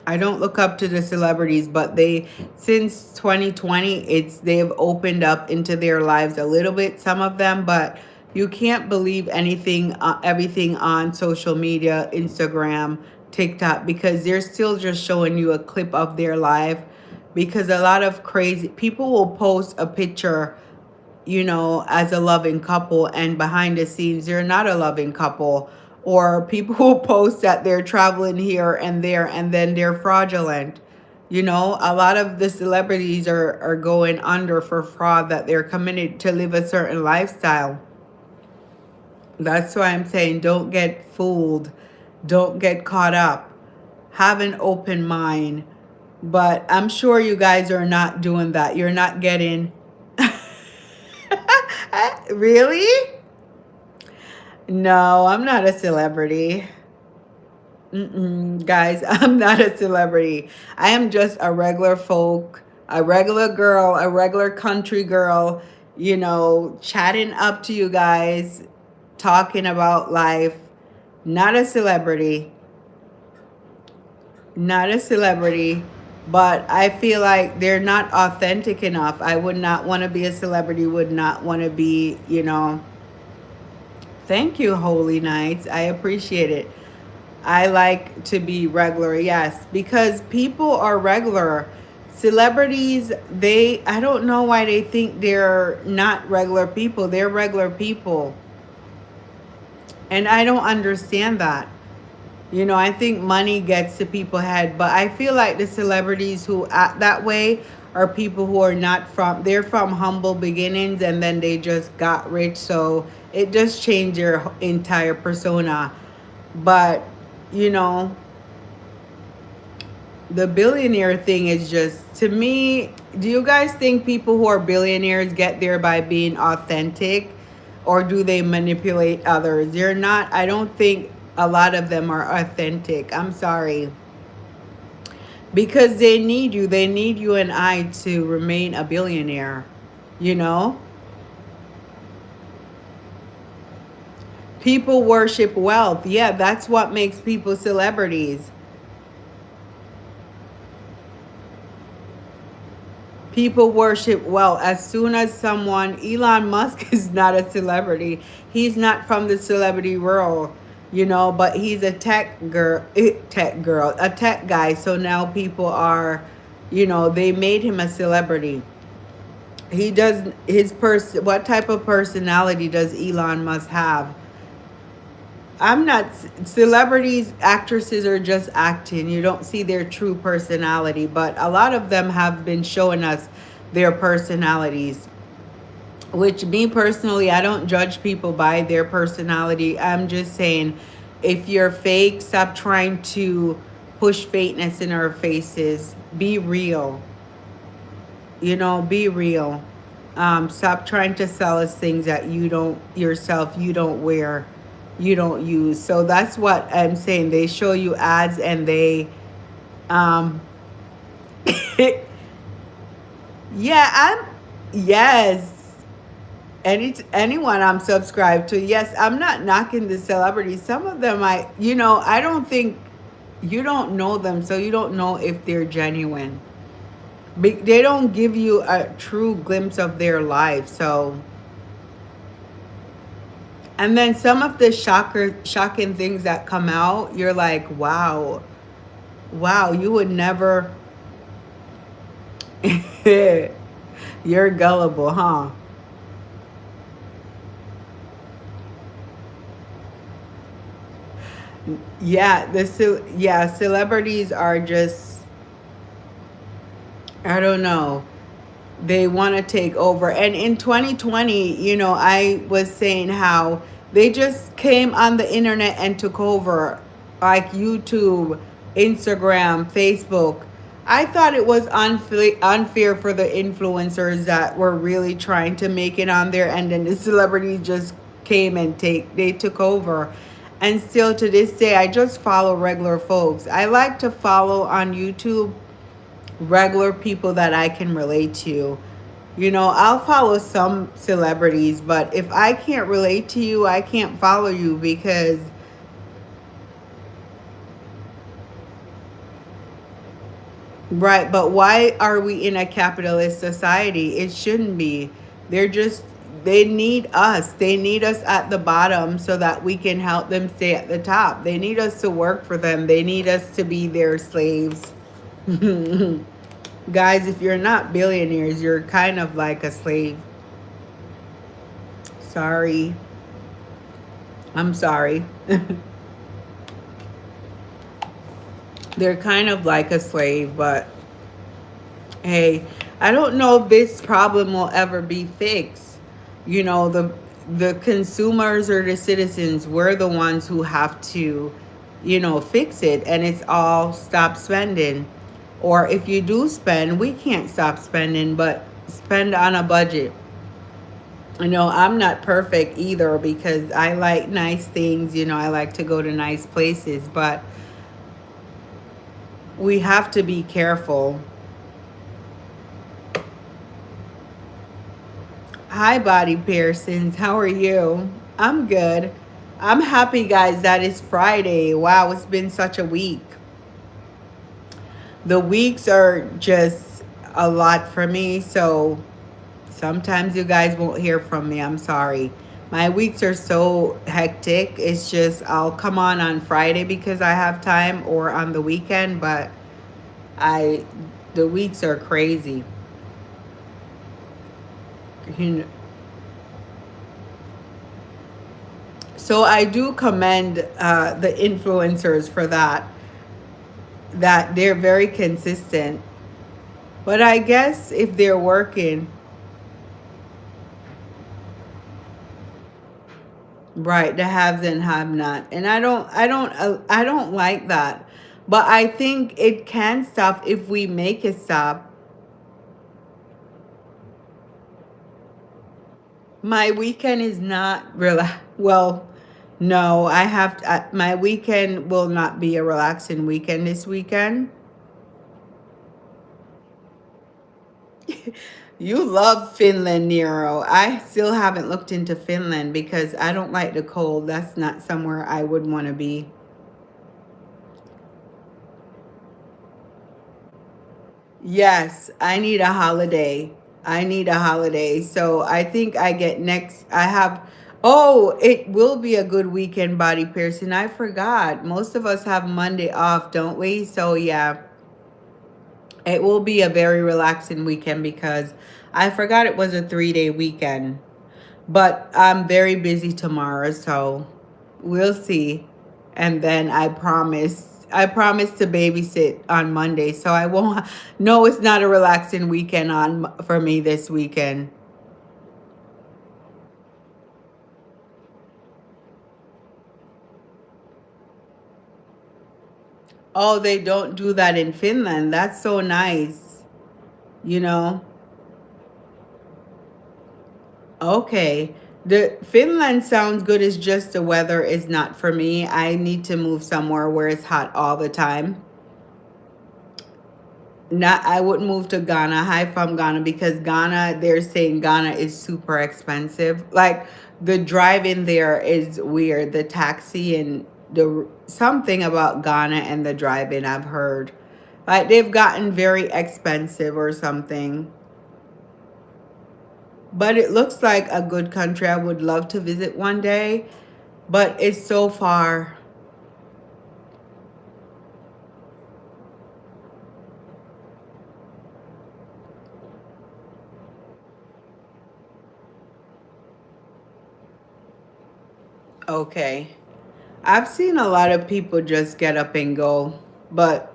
I don't look up to the celebrities, but they, since 2020, they've opened up into their lives a little bit, some of them, but you can't believe everything on social media, Instagram, TikTok, because they're still just showing you a clip of their life. Because a lot of crazy people will post a picture, as a loving couple, and behind the scenes, they're not a loving couple. Or people who post that they're traveling here and there, and then they're fraudulent. A lot of the celebrities are going under for fraud that they're committed to live a certain lifestyle. That's why I'm saying don't get fooled. Don't get caught up. Have an open mind. But I'm sure you guys are not doing that. You're not getting. Really? No, I'm not a celebrity. Guys, I'm not a celebrity. I am just a regular folk, a regular girl, a regular country girl, chatting up to you guys, talking about life. Not a celebrity. Not a celebrity. But I feel like they're not authentic enough. I would not want to be a celebrity, would not want to be. Thank you, Holy Knights. I appreciate it. I like to be regular, yes, because people are regular. Celebrities, I don't know why they think they're not regular people. They're regular people. And I don't understand that. I think money gets to people's head, but I feel like the celebrities who act that way are people who are not they're from humble beginnings and then they just got rich. So it does change your entire persona. But, you know, the billionaire thing is just, to me, do you guys think people who are billionaires get there by being authentic, or do they manipulate others? They're not, I don't think a lot of them are authentic. I'm sorry. Because they need you. They need you and I to remain a billionaire. You know? People worship wealth. Yeah, that's what makes people celebrities. People worship wealth. As soon as someone, Elon Musk is not a celebrity. He's not from the celebrity world, but he's a a tech guy. So now people are, they made him a celebrity. He does his person. What type of personality does Elon Musk have? I'm not celebrities, actresses are just acting. You don't see their true personality, but a lot of them have been showing us their personalities. Which, me personally, I don't judge people by their personality. I'm just saying, if you're fake, stop trying to push fakeness in our faces. Be real. Be real. Stop trying to sell us things that you don't yourself, you don't wear, you don't use. So that's what I'm saying. They show you ads and they um yeah, yes. Anyone I'm subscribed to. Yes, I'm not knocking the celebrities. Some of them I don't think you don't know them, so you don't know if they're genuine. They don't give you a true glimpse of their life. So, and then some of the shocking things that come out, you're like, wow, wow, you would never. You're gullible, huh? Yeah, yeah, celebrities are just, I don't know. They want to take over. And in 2020, I was saying how they just came on the internet and took over, like YouTube, Instagram, Facebook. I thought it was unfair for the influencers that were really trying to make it on there, and then the celebrities just came and they took over. And still to this day, I just follow regular folks. I like to follow on YouTube regular people that I can relate to. I'll follow some celebrities, but if I can't relate to you, I can't follow you because, right, but why are we in a capitalist society? It shouldn't be. They're just, they need us. They need us at the bottom so that we can help them stay at the top. They need us to work for them. They need us to be their slaves. Guys, if you're not billionaires, you're kind of like a slave. Sorry. I'm sorry. They're kind of like a slave, but hey, I don't know if this problem will ever be fixed. The consumers or the citizens, we're the ones who have to, fix it, and it's all stop spending. Or if you do spend, we can't stop spending, but spend on a budget. I'm not perfect either because I like nice things, I like to go to nice places, but we have to be careful. Hi, Body Pearsons. How are you? I'm good. I'm happy, guys, that it's Friday. Wow, it's been such a week. The weeks are just a lot for me, so sometimes you guys won't hear from me. I'm sorry. My weeks are so hectic. It's just I'll come on Friday because I have time or on the weekend, but I the weeks are crazy. You know, so I do commend the influencers for that they're very consistent. But I guess if they're working, right, the haves and have not. And I don't like that. But I think it can stop if we make it stop. My weekend is not well, no, my weekend will not be a relaxing weekend this weekend. You love Finland, Nero. I still haven't looked into Finland because I don't like the cold. That's not somewhere I would want to be. Yes, I need a holiday. I need a holiday. So I think I get next. I have, oh, it will be a good weekend, Body Piercing. I forgot. Most of us have Monday off, don't we? So yeah, it will be a very relaxing weekend because I forgot it was a 3-day weekend. But I'm very busy tomorrow, so we'll see. And then I promise to babysit on Monday, so I won't. No, it's not a relaxing weekend on for me this weekend. Oh, they don't do that in Finland. That's so nice. You know. Okay. The Finland sounds good. It's just the weather is not for me. I need to move somewhere where it's hot all the time. Not, I wouldn't move to Ghana. Hi from Ghana because Ghana, they're saying Ghana is super expensive. Like the drive in there is weird. The taxi and the something about Ghana and the drive in I've heard. Like they've gotten very expensive or something. But it looks like a good country. I would love to visit one day, but it's so far. Okay. I've seen a lot of people just get up and go, but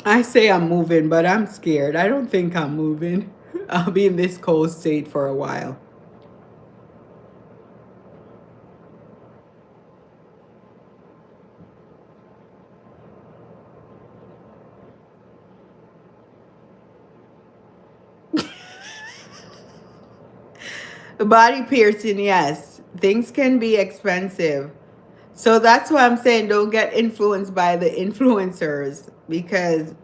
I say I'm moving, but I'm scared. I don't think I'm moving. I'll be in this cold state for a while. Body piercing, yes. Things can be expensive. So that's why I'm saying don't get influenced by the influencers because,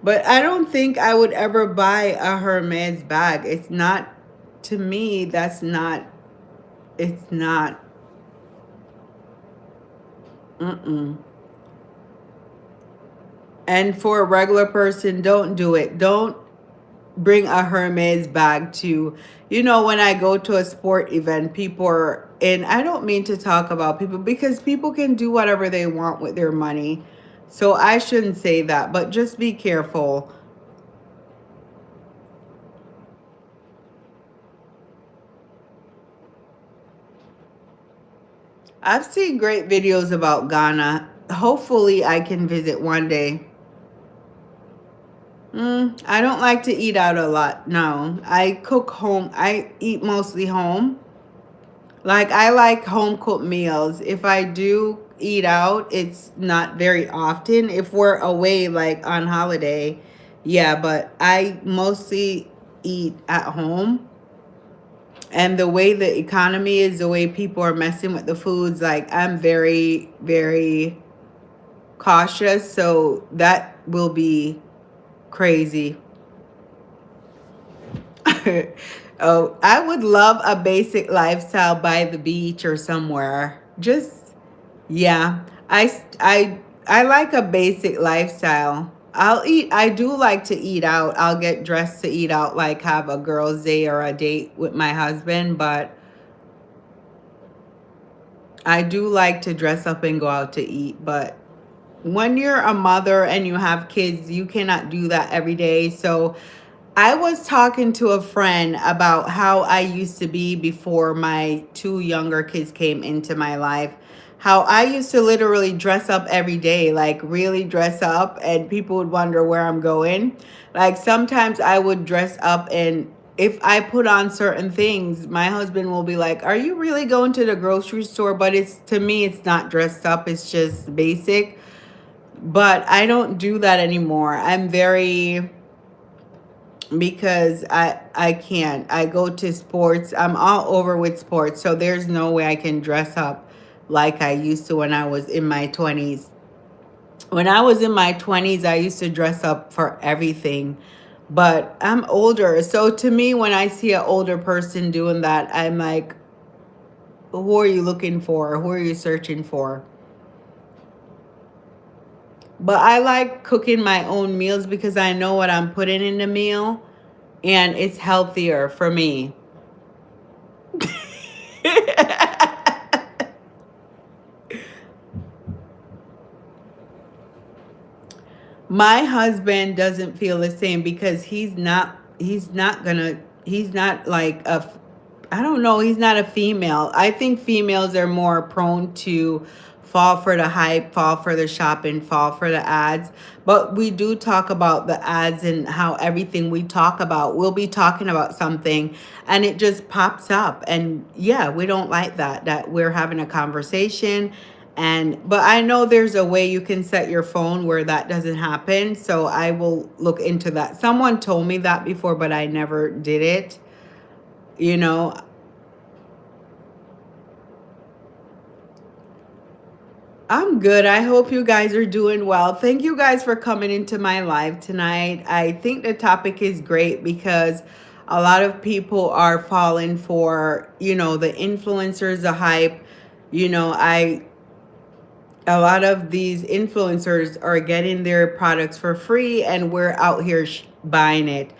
but I don't think I would ever buy a Hermes bag. It's not, to me, that's not, it's not, mm-mm. And for a regular person, don't do it. Don't bring a Hermes bag to, when I go to a sport event, people are, and I don't mean to talk about people because people can do whatever they want with their money. So I shouldn't say that, but just be careful. I've seen great videos about Ghana. Hopefully, I can visit one day. I don't like to eat out a lot. No, I cook home. I eat mostly home. Like I like home cooked meals. If I do eat out, it's not very often. If we're away like on holiday, yeah, but I mostly eat at home. And the way the economy is, the way people are messing with the foods, like I'm very, very cautious. So that will be crazy. Oh, I would love a basic lifestyle by the beach or somewhere. Just yeah. I like a basic lifestyle. I do like to eat out. I'll get dressed to eat out like have a girls' day or a date with my husband, but I do like to dress up and go out to eat, but when you're a mother and you have kids, you cannot do that every day. So I was talking to a friend about how I used to be before my two younger kids came into my life. How I used to literally dress up every day, like really dress up, and people would wonder where I'm going. Like sometimes I would dress up, and if I put on certain things, my husband will be like, "Are you really going to the grocery store?" But it's to me, it's not dressed up, it's just basic. But I don't do that anymore. I'm very because I can't. I go to sports. I'm all over with sports, so there's no way I can dress up like I used to when I was in my 20s. When I was in my 20s, I used to dress up for everything. But I'm older. So to me, when I see an older person doing that, I'm like, who are you looking for? Who are you searching for? But I like cooking my own meals because I know what I'm putting in the meal and it's healthier for me. My husband doesn't feel the same because he's not like I don't know, he's not a female. I think females are more prone to fall for the hype, fall for the shopping, fall for the ads. But we do talk about the ads and how everything we talk about, we'll be talking about something and it just pops up. And yeah, we don't like that we're having a conversation. And but I know there's a way you can set your phone where that doesn't happen. So I will look into that. Someone told me that before, but I never did it. You know, I'm good. I hope you guys are doing well. Thank you guys for coming into my live tonight. I think the topic is great because a lot of people are falling for, the influencers, the hype. I a lot of these influencers are getting their products for free and we're out here buying it.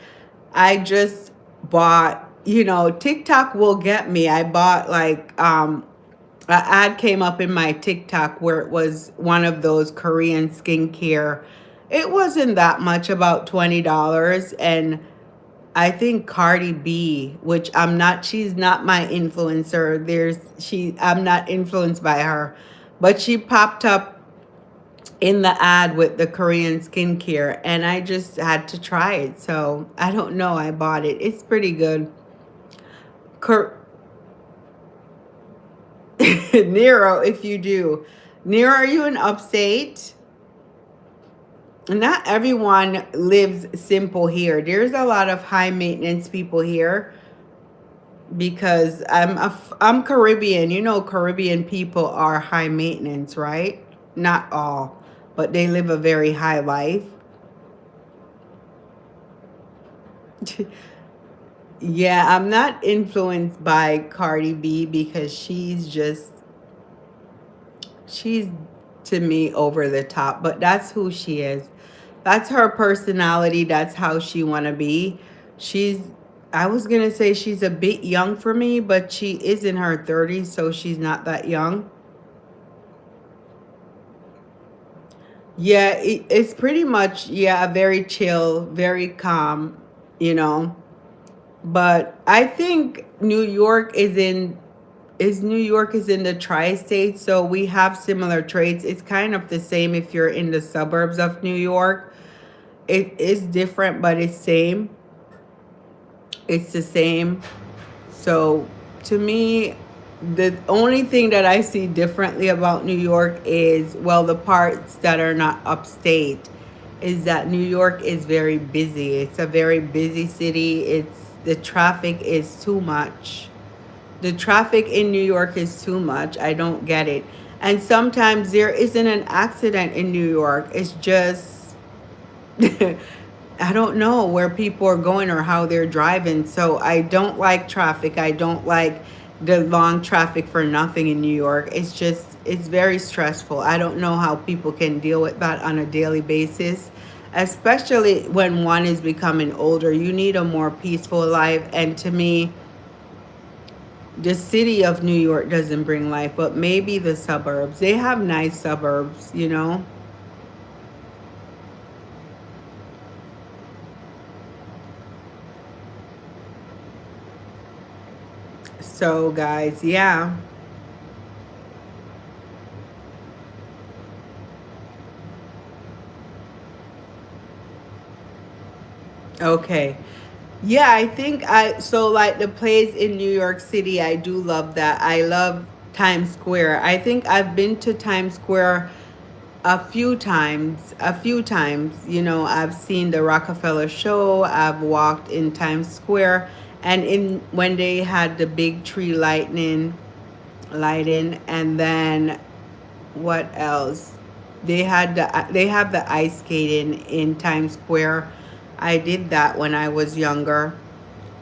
I just bought, TikTok will get me. I bought like an ad came up in my TikTok where it was one of those Korean skincare. It wasn't that much, about $20. And I think Cardi B, which she's not my influencer. I'm not influenced by her, but she popped up in the ad with the Korean skincare and I just had to try it. So I don't know. I bought it. It's pretty good. Cor- Nero, if you do. Nero, are you in upstate? Not everyone lives simple here. There's a lot of high maintenance people here because I'm Caribbean. Caribbean people are high maintenance, right? Not all, but they live a very high life. Yeah, I'm not influenced by Cardi B because she's to me over the top, but that's who she is. That's her personality. That's how she want to be. She's I was going to say she's a bit young for me, but she is in her 30s, so she's not that young. Yeah, it's pretty much, yeah, very chill, very calm, you know. But I think New York is in the tri-state, so we have similar traits. It's kind of the same if you're in the suburbs of New York. It is different, but it's same. It's the same. So to me, the only thing that I see differently about New York is, well, the parts that are not upstate, is that New York is very busy. It's a very busy city. The traffic is too much. The traffic in New York is too much. I don't get it. And sometimes there isn't an accident in New York. It's just I don't know where people are going or how they're driving. So I don't like traffic. I don't like the long traffic for nothing in New York. It's very stressful. I don't know how people can deal with that on a daily basis, especially when one is becoming older. You need a more peaceful life. And to me, the city of New York doesn't bring life, but maybe the suburbs. They have nice suburbs. So, guys, yeah. Okay. Yeah, I think so like the place in New York City, I do love that. I love Times Square. I think I've been to Times Square a few times. I've seen the Rockefeller show. I've walked in Times Square and in when they had the big tree lighting, and then what else? They have the ice skating in Times Square. I did that when I was younger.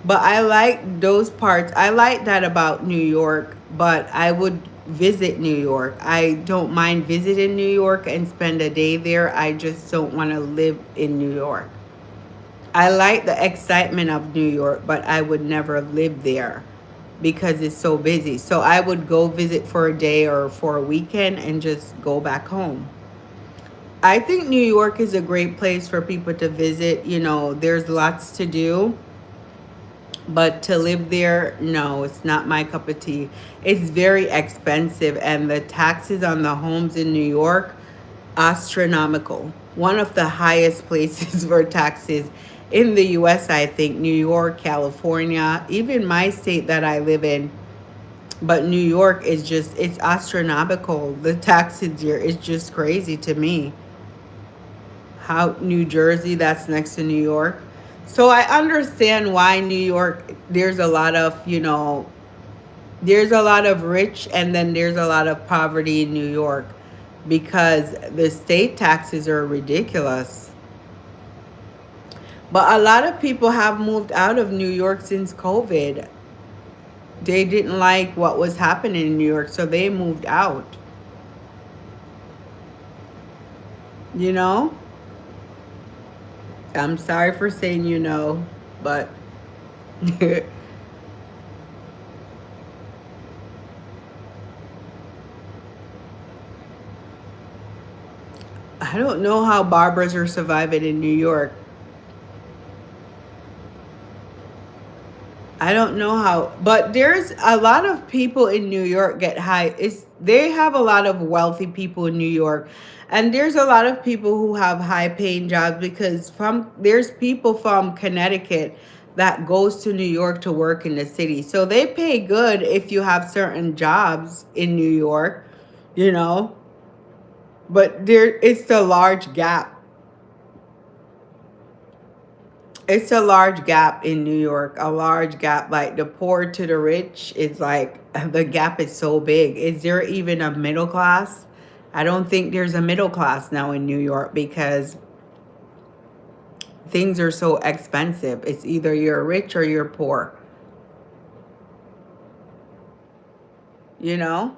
But I like those parts. I like that about New York, but I would visit New York. I don't mind visiting New York and spend a day there. I just don't want to live in New York. I like the excitement of New York, but I would never live there because it's so busy. So I would go visit for a day or for a weekend and just go back home. I think New York is a great place for people to visit. You know, there's lots to do, but to live there, no, it's not my cup of tea. It's very expensive, and the taxes on the homes in New York, astronomical. One of the highest places for taxes in the US, I think. New York, California, even my state that I live in. But New York is just, it's astronomical. The taxes here is just crazy to me. How New Jersey, that's next to New York. So I understand why New York, there's a lot of, there's a lot of rich and then there's a lot of poverty in New York because the state taxes are ridiculous. But a lot of people have moved out of New York since COVID. They didn't like what was happening in New York, so they moved out, you know? I'm sorry for saying but I don't know how barbers are surviving in New York. I don't know how, but there's a lot of people in New York get high. They have a lot of wealthy people in New York, and there's a lot of people who have high paying jobs because from there's people from Connecticut that goes to New York to work in the city. So they pay good if you have certain jobs in New York, you know. But there it's a large gap. It's a large gap in New York, a large gap. Like the poor to the rich is like the gap is so big. Is there even a middle class? I don't think there's a middle class now in New York because things are so expensive. It's either you're rich or you're poor, you know?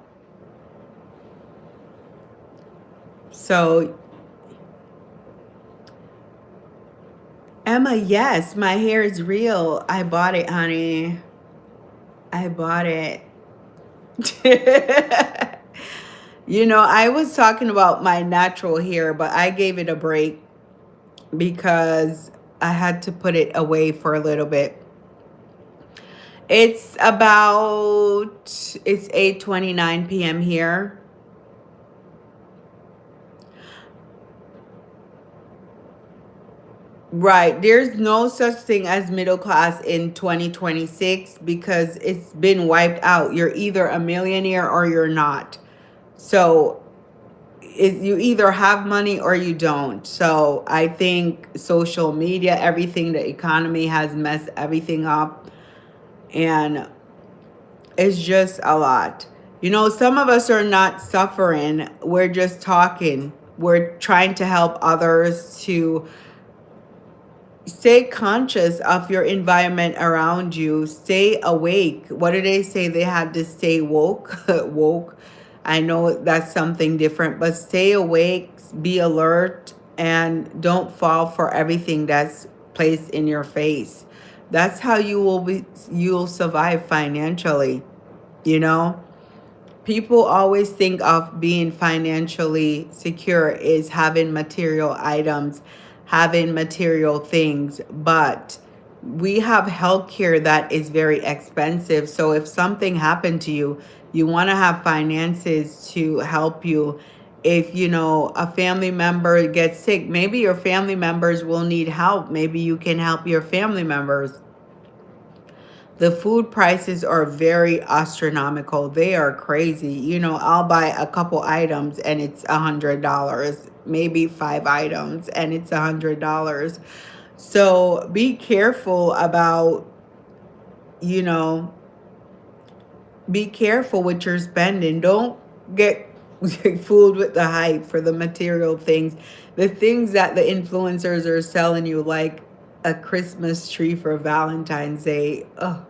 So, Emma, yes, my hair is real. I bought it, honey. I bought it. I was talking about my natural hair, but I gave it a break because I had to put it away for a little bit. It's 8:29 p.m. here. Right. There's no such thing as middle class in 2026 because it's been wiped out. You're either a millionaire or you're not. So you either have money or you don't. So I think social media, everything, the economy has messed everything up. And it's just a lot. Some of us are not suffering. We're just talking. We're trying to help others to stay conscious of your environment around you. Stay awake. What do they say? They had to stay woke. Woke. I know that's something different, but stay awake, be alert, and don't fall for everything that's placed in your face. That's how you'll survive financially, you know? People always think of being financially secure is having material items, having material things, but we have healthcare that is very expensive. So if something happened to you, you want to have finances to help you. If a family member gets sick, maybe your family members will need help. Maybe you can help your family members. The food prices are very astronomical. They are crazy. I'll buy a couple items and it's $100, maybe 5 items and it's $100. So be careful about, you know, be careful what you're spending. Don't get fooled with the hype for the material things, the things that the influencers are selling you, like a Christmas tree for Valentine's Day. Oh,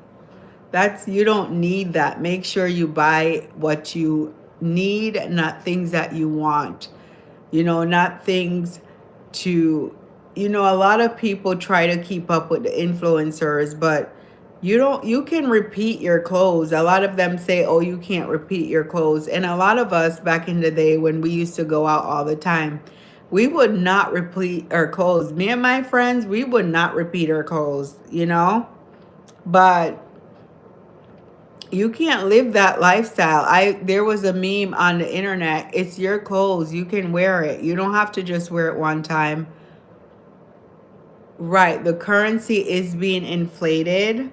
that's, you don't need that. Make sure you buy what you need, not things that you want. Not things to, a lot of people try to keep up with the influencers, but you can repeat your clothes. A lot of them say, oh, you can't repeat your clothes. And a lot of us back in the day when we used to go out all the time, we would not repeat our clothes. Me and my friends, we would not repeat our clothes. But you can't live that lifestyle. There was a meme on the internet. It's your clothes. You can wear it. You don't have to just wear it one time. Right. The currency is being inflated.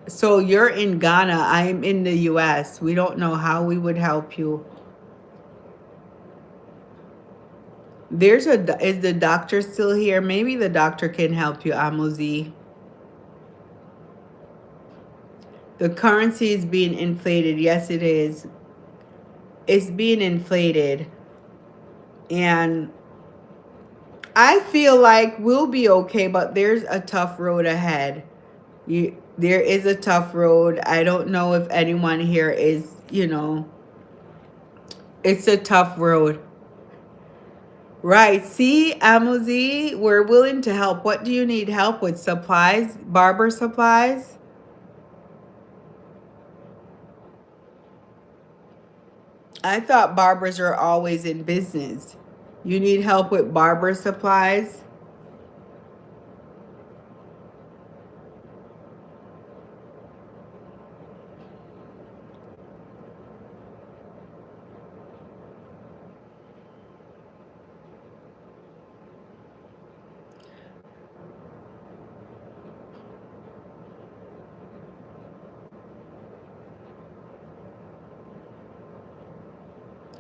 So you're in Ghana. I'm in the US. We don't know how we would help you. Is the doctor still here? Maybe the doctor can help you, Amuzi. The currency is being inflated. Yes, it is. It's being inflated. And I feel like we'll be okay, but there's a tough road ahead. There is a tough road. I don't know if anyone here is. It's a tough road. Right. See, Amuzi, we're willing to help. What do you need help with? Supplies? Barber supplies? I thought barbers are always in business. You need help with barber supplies?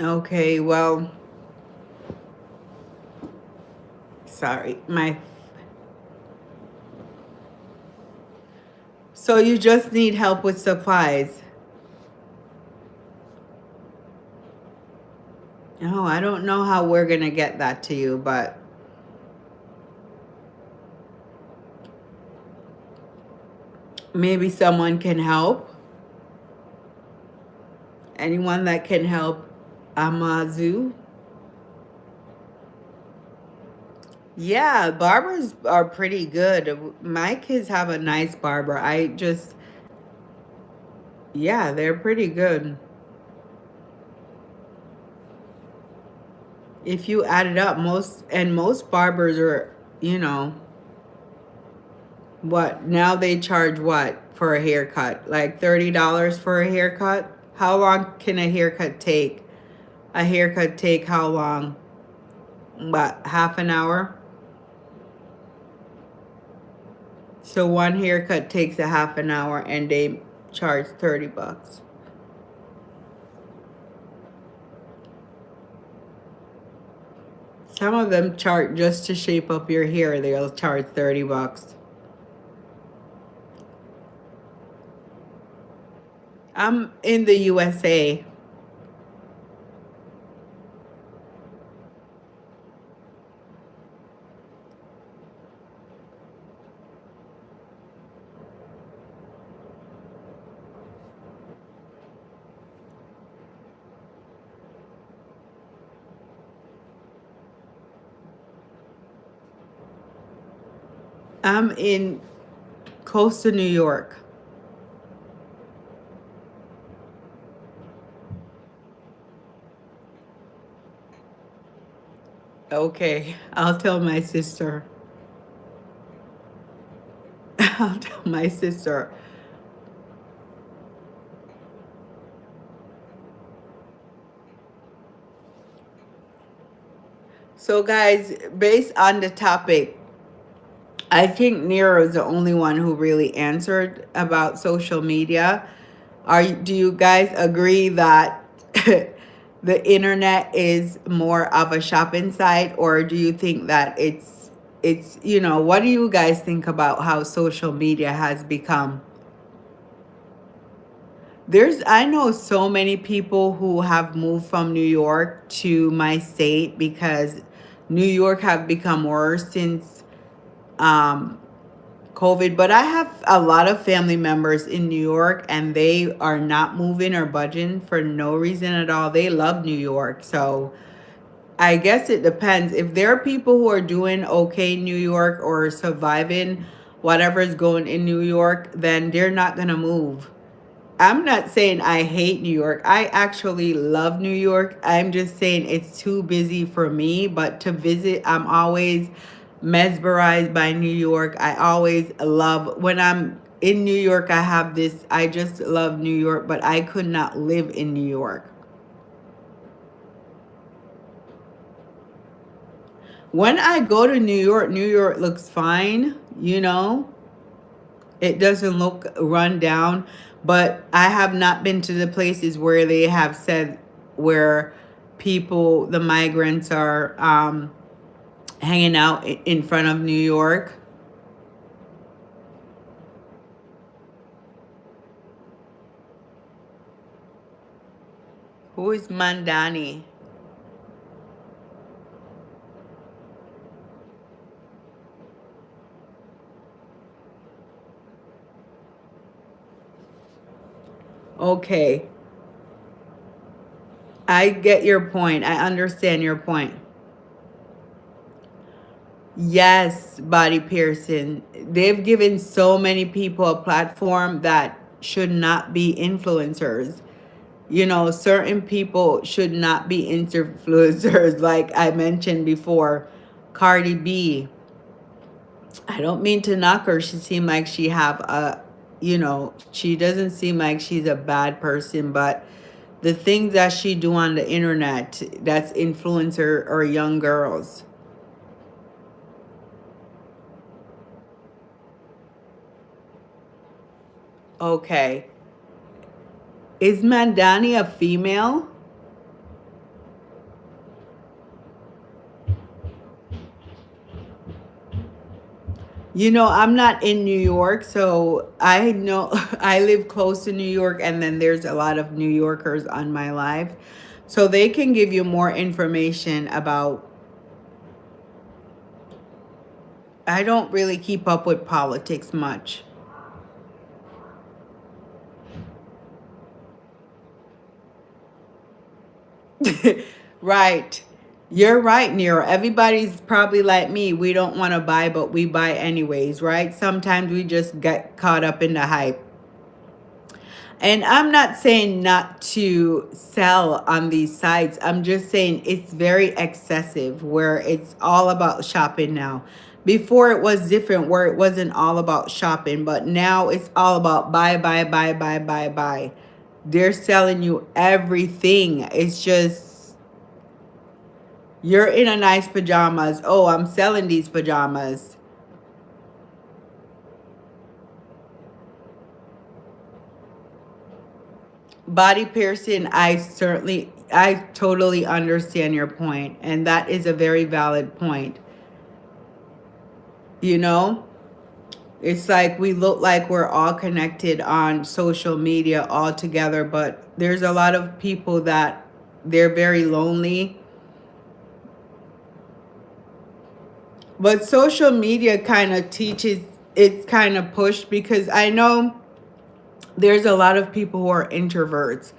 Okay, well, sorry. So you just need help with supplies. Oh, I don't know how we're going to get that to you, but maybe someone can help. Anyone that can help, Amazu. Yeah, barbers are pretty good. My kids have a nice barber. Yeah, they're pretty good. If you add it up, most barbers are, you know, what, now they charge what for a haircut? Like $30 for a haircut? How long can a haircut take? A haircut take how long? What, half an hour? So one haircut takes a half an hour and they charge $30. Some of them charge just to shape up your hair, they'll charge $30. I'm in the USA. I'm in close to New York. Okay, I'll tell my sister. I'll tell my sister. So, guys, based on the topic, I think Nero is the only one who really answered about social media. Do you guys agree that the internet is more of a shopping site, or do you think that what do you guys think about how social media has become? I know so many people who have moved from New York to my state because New York have become worse since um COVID, but I have a lot of family members in New York and they are not moving or budging for no reason at all. They love New York. So I guess it depends. If there are people who are doing okay in New York or surviving whatever is going in New York, then they're not going to move. I'm not saying I hate New York. I actually love New York. I'm just saying it's too busy for me. But to visit, I'm always mesmerized by New York. I always love when I'm in New York. I have this, I just love New York, but I could not live in New York. When I go to New York, New York looks fine, you know? It doesn't look run down, but I have not been to the places where they have said where people, the migrants are hanging out in front of New York. Who is Mandani? Okay, I get your point. I understand your point. Yes, Body Pearson. They've given so many people a platform that should not be influencers. You know, certain people should not be influencers, like I mentioned before. Cardi B, I don't mean to knock her. She seemed like she have a, you know, she doesn't seem like she's a bad person, but the things that she do on the internet, that's influencer or young girls. Okay. Is Mandani a female? You know, I'm not in New York, so I know I live close to New York, and then there's a lot of New Yorkers on my life. So they can give you more information about. I don't really keep up with politics much. Right. You're right, Nero. Everybody's probably like me. We don't want to buy, but we buy anyways, right? Sometimes we just get caught up in the hype. And I'm not saying not to sell on these sites. I'm just saying it's very excessive where it's all about shopping now. Before it was different where it wasn't all about shopping, but now it's all about buy, buy, buy, buy, buy, buy. They're selling you everything. It's just you're in a nice pajamas. Oh, I'm selling these pajamas. Body piercing, I totally understand your point, and that is a very valid point. You know, it's like we look like we're all connected on social media all together, but there's a lot of people that they're very lonely. But social media kind of teaches, it's kind of pushed because I know there's a lot of people who are introverts,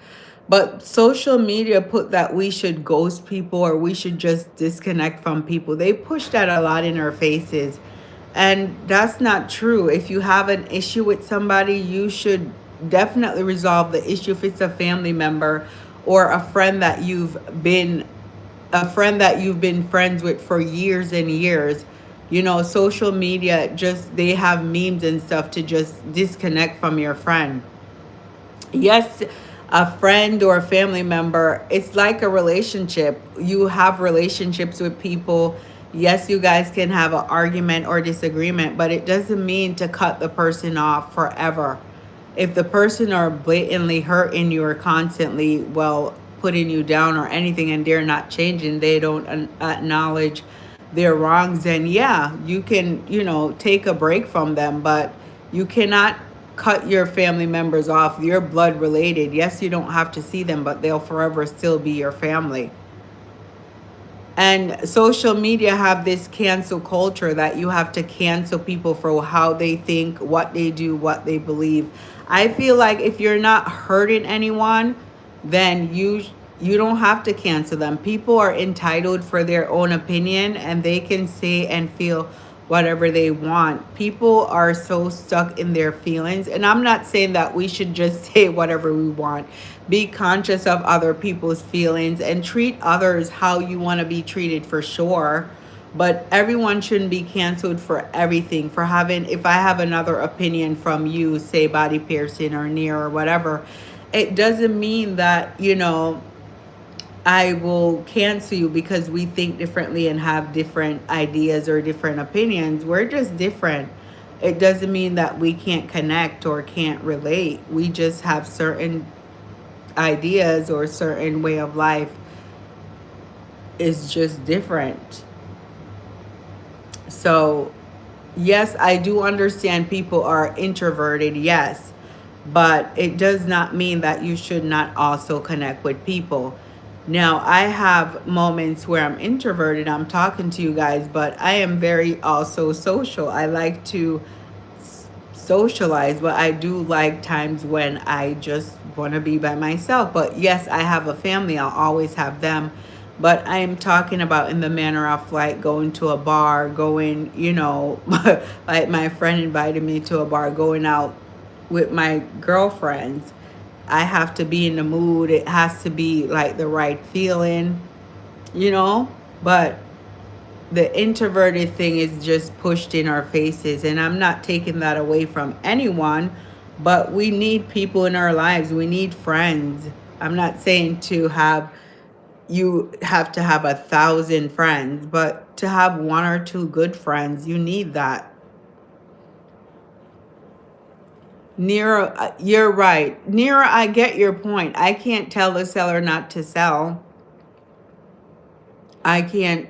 but social media put that we should ghost people or we should just disconnect from people. They push that a lot in our faces, and that's not true. If you have an issue with somebody, you should definitely resolve the issue. If it's a family member or a friend that you've been friends with for years and years, you know, social media just, they have memes and stuff to just disconnect from your friend. Yes, a friend or a family member, it's like a relationship. You have relationships with people. Yes, you guys can have an argument or disagreement, but it doesn't mean to cut the person off forever. If the person are blatantly hurting you or constantly, well, putting you down or anything, and they're not changing, they don't acknowledge their wrongs, then yeah, you can, you know, take a break from them, but you cannot cut your family members off. You're blood related. Yes, you don't have to see them, but they'll forever still be your family. And social media have this cancel culture that you have to cancel people for how they think, what they do, what they believe. I feel like if you're not hurting anyone, then you don't have to cancel them. People are entitled for their own opinion, and they can say and feel whatever they want. People are so stuck in their feelings, and I'm not saying that we should just say whatever we want. Be conscious of other people's feelings and treat others how you want to be treated, for sure. But everyone shouldn't be canceled for everything. For having, if I have another opinion from you, say body piercing or near or whatever, it doesn't mean that, I will cancel you because we think differently and have different ideas or different opinions. We're just different. It doesn't mean that we can't connect or can't relate. We just have certain ideas, or certain way of life is just different. So, yes, I do understand people are introverted, yes, but it does not mean that you should not also connect with people. Now, I have moments where I'm introverted, I'm talking to you guys, but I am very also social. I like to socialize, but I do like times when I just want to be by myself. But yes, I have a family, I'll always have them. But I am talking about in the manner of like going to a bar, going, like my friend invited me to a bar, going out with my girlfriends. I have to be in the mood. It has to be like the right feeling, you know? But the introverted thing is just pushed in our faces, and I'm not taking that away from anyone, but we need people in our lives. We need friends. I'm not saying you have to have 1,000 friends, but to have one or two good friends, you need that. Nero, you're right. Nero, I get your point. I can't tell the seller not to sell. I can't.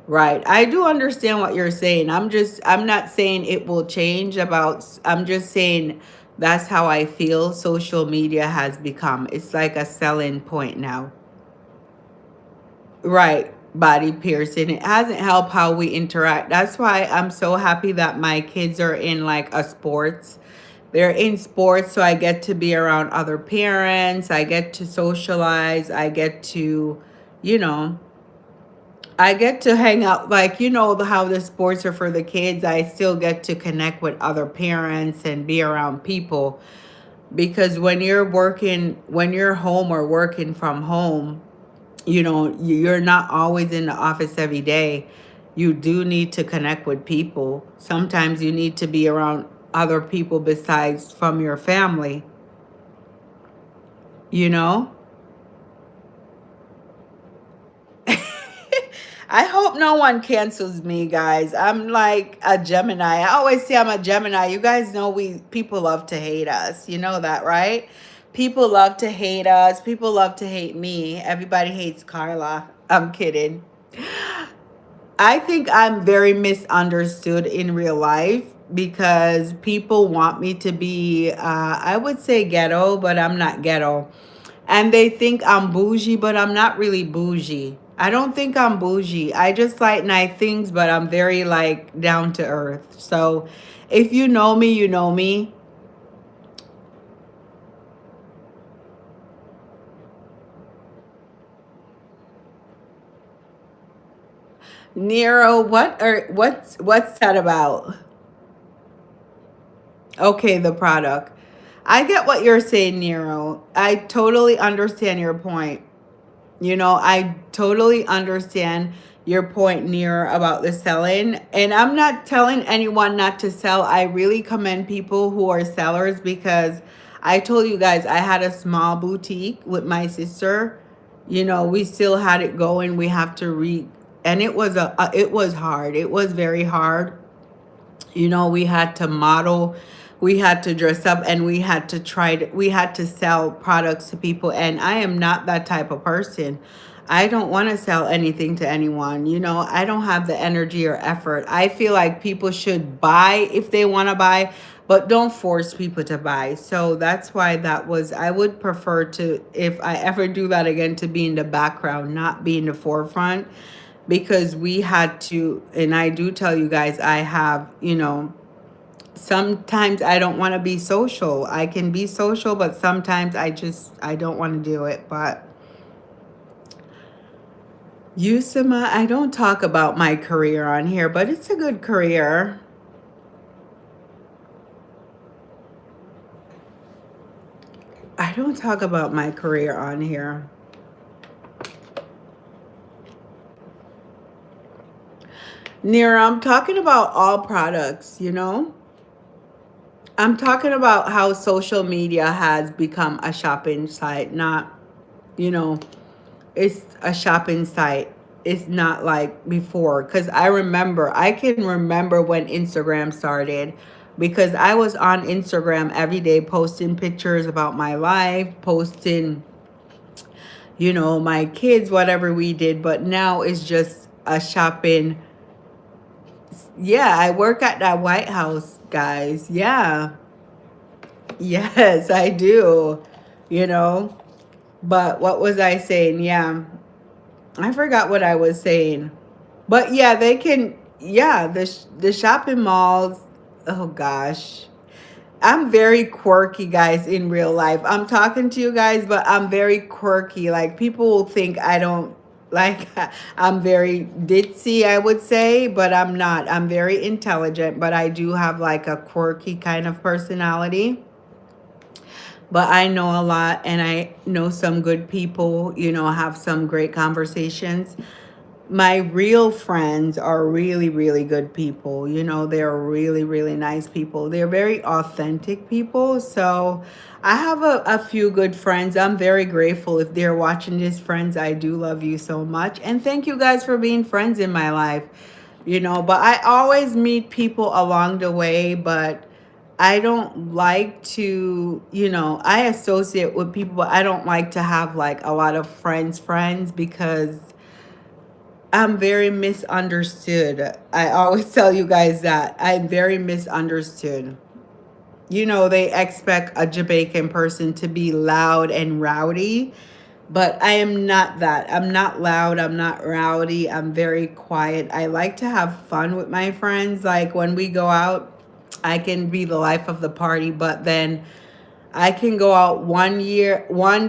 Right. I do understand what you're saying. I'm not saying it will change I'm just saying that's how I feel social media has become. It's like a selling point now. Right. Body piercing. It hasn't helped how we interact. That's why I'm so happy that my kids are in like a sports. They're in sports, so I get to be around other parents. I get to socialize. You know, I get to hang out, like, how the sports are for the kids. I still get to connect with other parents and be around people, because when you're home or working from home, you're not always in the office every day. You do need to connect with people. Sometimes you need to be around other people besides from your family, you know? I hope no one cancels me, guys. I'm like a Gemini. I always say I'm a Gemini. You guys know people love to hate us. You know that, right? People love to hate us. People love to hate me. Everybody hates Carla. I'm kidding. I think I'm very misunderstood in real life, because people want me to be, I would say ghetto, but I'm not ghetto. And they think I'm bougie, but I'm not really bougie. I don't think I'm bougie. I just like nice things, but I'm very like down to earth. So if you know me, you know me. Nero, what's that about? Okay, the product. I get what you're saying, Nero. I totally understand your point. I totally understand your point, Near, about the selling. And I'm not telling anyone not to sell. I really commend people who are sellers, because I told you guys I had a small boutique with my sister. We still had it going. We have to and it was hard. It was very hard. We had to model, we had to dress up, and we had to sell products to people. And I am not that type of person. I don't want to sell anything to anyone. I don't have the energy or effort. I feel like people should buy if they want to buy, but don't force people to buy. So that's why that was, I would prefer to, if I ever do that again, to be in the background, not be in the forefront, because we had to, and I do tell you guys, I have, sometimes I don't want to be social. I can be social, but sometimes I don't want to do it. But Yusima, I don't talk about my career on here, but it's a good career. I don't talk about my career on here. Nira, I'm talking about all products. I'm talking about how social media has become a shopping site, not, you know, it's a shopping site. It's not like before. Because I can remember when Instagram started, because I was on Instagram every day posting pictures about my life, posting, my kids, whatever we did. But now it's just a shopping. Yeah, I work at that White House, guys. Yeah. Yes, I do. You know. But what was I saying? Yeah. I forgot what I was saying. But yeah, they can, yeah, the shopping malls. Oh gosh. I'm very quirky, guys, in real life. I'm talking to you guys, but I'm very quirky. Like, people will think I don't, like, I'm very ditzy, I would say, but I'm not. I'm very intelligent, but I do have like a quirky kind of personality. But I know a lot, and I know some good people, have some great conversations. My real friends are really, really good people. They're really, really nice people. They're very authentic people. So I have a few good friends. I'm very grateful if they're watching this, friends. I do love you so much. And thank you guys for being friends in my life. But I always meet people along the way, but I don't like to, I associate with people, but I don't like to have like a lot of friends because I'm very misunderstood. I always tell you guys that I'm very misunderstood. They expect a Jamaican person to be loud and rowdy, but I am not that. I'm not loud. I'm not rowdy. I'm very quiet. I like to have fun with my friends. Like, when we go out, I can be the life of the party, but then I can go out one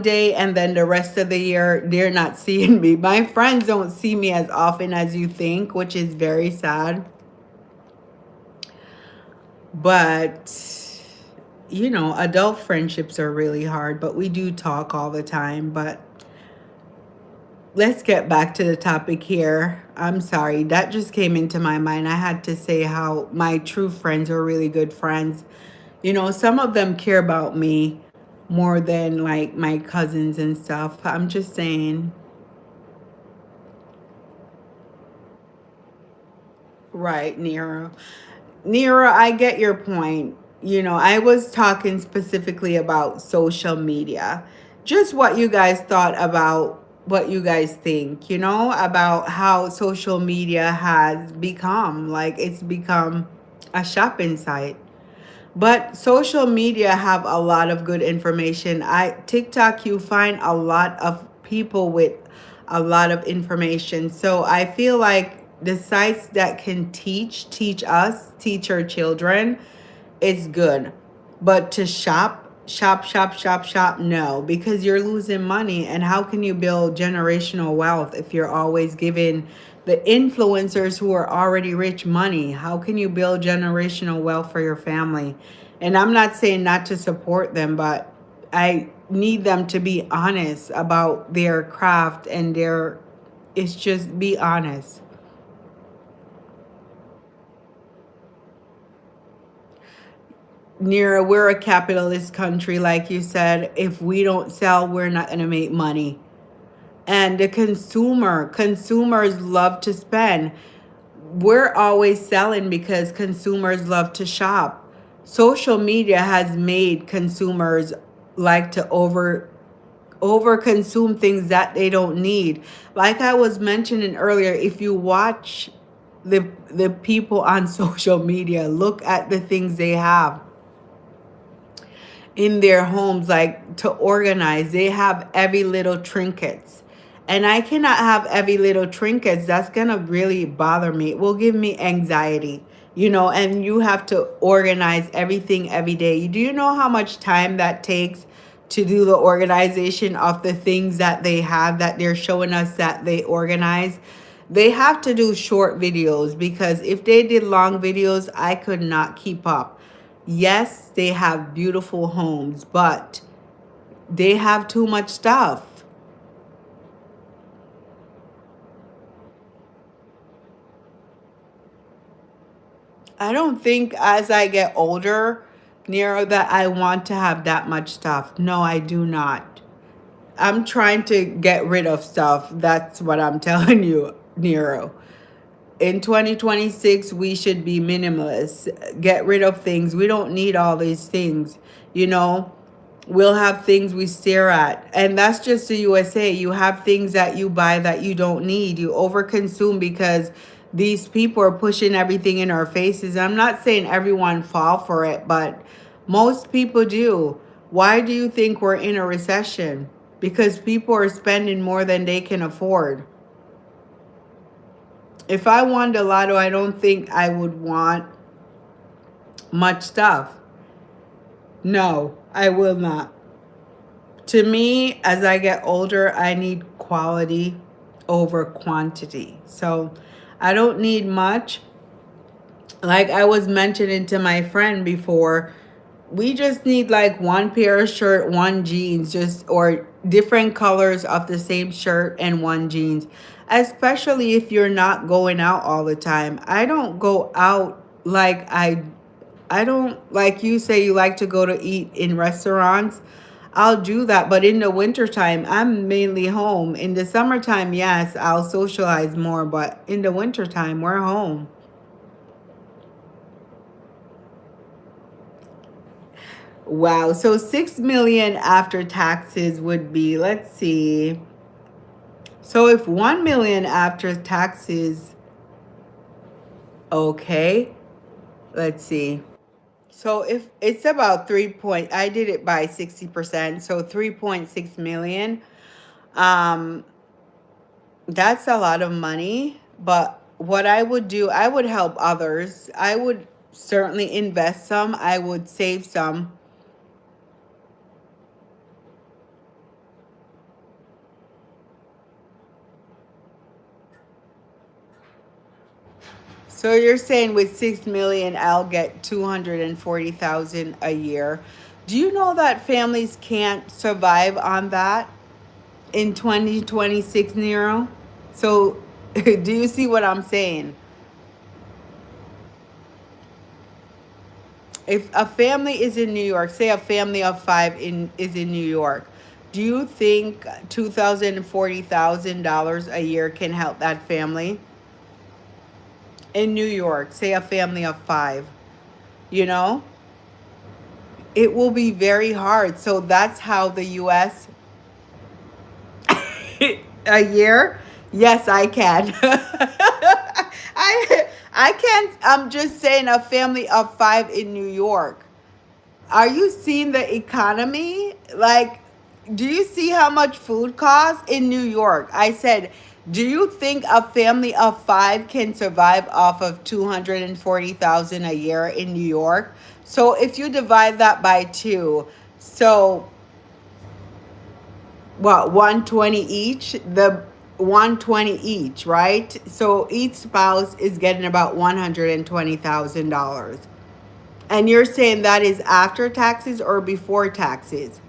day, and then the rest of the year, they're not seeing me. My friends don't see me as often as you think, which is very sad. But, adult friendships are really hard, but we do talk all the time. But let's get back to the topic here. I'm sorry, that just came into my mind. I had to say how my true friends are really good friends. Some of them care about me more than like my cousins and stuff. I'm just saying. Right, Nero. Nero, I get your point. I was talking specifically about social media. Just what you guys thought about, what you guys think, about how social media has become, like, it's become a shopping site. But social media have a lot of good information. TikTok, you find a lot of people with a lot of information. So I feel like the sites that can teach us, teach our children, is good. But to shop, no, because you're losing money. And how can you build generational wealth if you're always giving the influencers who are already rich money? How can you build generational wealth for your family? And I'm not saying not to support them, but I need them to be honest about their craft and it's just, be honest. Nira, we're a capitalist country, like you said. If we don't sell, we're not going to make money. And the consumers love to spend. We're always selling because consumers love to shop. Social media has made consumers like to over consume things that they don't need. Like I was mentioning earlier, if you watch the people on social media, look at the things they have. in their homes, like to organize. They have every little trinkets. And I cannot have every little trinkets. That's gonna really bother me. It will give me anxiety, and you have to organize everything every day. Do you know how much time that takes to do the organization of the things that they have that they're showing us that they organize? They have to do short videos because if they did long videos, I could not keep up. Yes, they have beautiful homes, but they have too much stuff. I don't think as I get older, Nero, that I want to have that much stuff. No, I do not. I'm trying to get rid of stuff. That's what I'm telling you, Nero. In 2026, we should be minimalists. Get rid of things. We don't need all these things. You know, we'll have things we stare at. And that's just the USA. You have things that you buy that you don't need. You overconsume because these people are pushing everything in our faces. I'm not saying everyone fall for it, but most people do. Why do you think we're in a recession? Because people are spending more than they can afford. If I won the lotto, I don't think I would want much stuff. No, I will not. To me, as I get older, I need quality over quantity. So I don't need much. Like I was mentioning to my friend before, we just need like one pair of shirt, one jeans, just or different colors of the same shirt and one jeans. Especially if you're not going out all the time. I don't go out like I don't, like you say you like to go to eat in restaurants. I'll do that, but in the wintertime, I'm mainly home. In the summertime, yes, I'll socialize more, but in the wintertime, we're home. Wow. So 6 million after taxes would be, let's see. So if 1 million after taxes, okay, let's see. So if it's about 3 point, I did it by 60%, so 3.6 million. Um, that's a lot of money, but what I would do, I would help others. I would certainly invest some, I would save some. So you're saying with 6 million, I'll get 240,000 a year. Do you know that families can't survive on that in 2026, Nero? So do you see what I'm saying? If a family is in New York, say a family of five is in New York, do you think $240,000 a year can help that family in New York? Say a family of five, you know? It will be very hard. So that's how the US a year? Yes, I can. I can't. I'm just saying a family of five in New York. Are you seeing the economy? Like, do you see how much food costs in New York? I said, do you think a family of five can survive off of 240,000 a year in New York? So if you divide that by two, so what, 120 each? The 120 each, right? So each spouse is getting about $120,000. And you're saying that is after taxes or before taxes?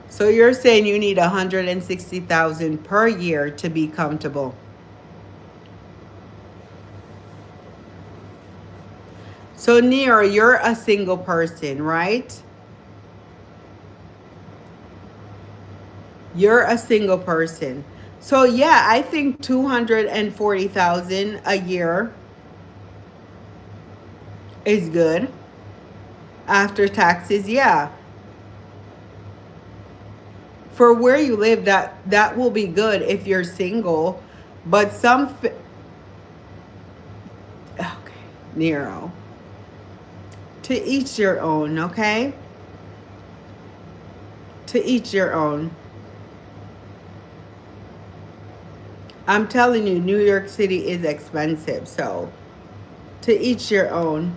So you're saying you need 160,000 per year to be comfortable. So Nero, you're a single person, right? You're a single person. So yeah, I think 240,000 a year is good after taxes. Yeah. For where you live, that will be good if you're single, but okay. Nero. To each your own, okay? To each your own. I'm telling you, New York City is expensive, so to each your own.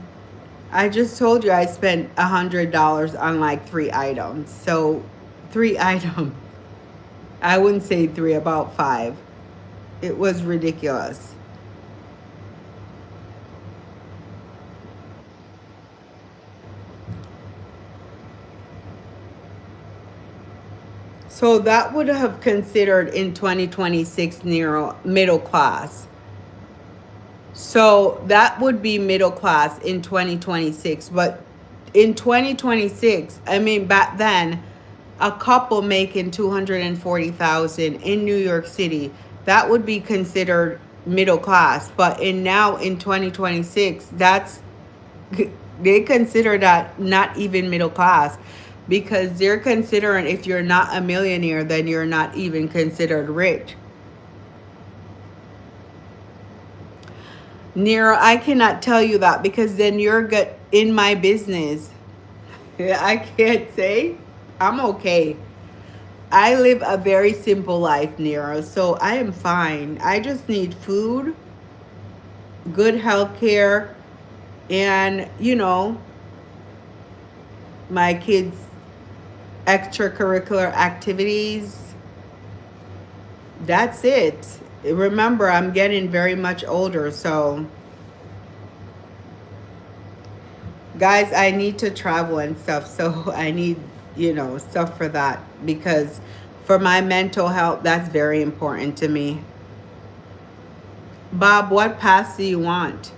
I just told you I spent $100 on like 3 items. So 3 items. I wouldn't say three, about five. It was ridiculous. So that would have considered in 2026 near middle class. So that would be middle class in 2026. But in 2026, I mean, back then, a couple making 240,000 in New York City, that would be considered middle class. But in now in 2026, that's they consider that not even middle class because they're considering if you're not a millionaire, then you're not even considered rich. Nero, I cannot tell you that because then you're good in my business. I can't say. I'm okay. I live a very simple life, Nero, so I am fine. I just need food, good health care, and, my kids' extracurricular activities. That's it. Remember, I'm getting very much older, so guys, I need to travel and stuff, so I need, stuff for that because for my mental health, that's very important to me. Bob, what pass do you want?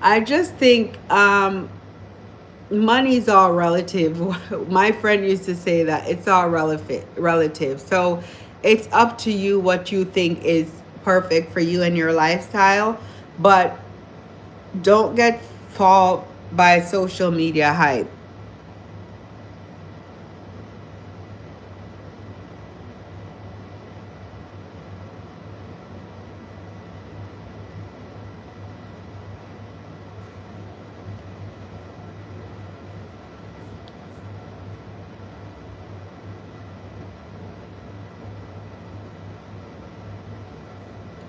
I just think money's all relative. My friend used to say that it's all relative. So it's up to you what you think is perfect for you and your lifestyle, but don't get fall by social media hype.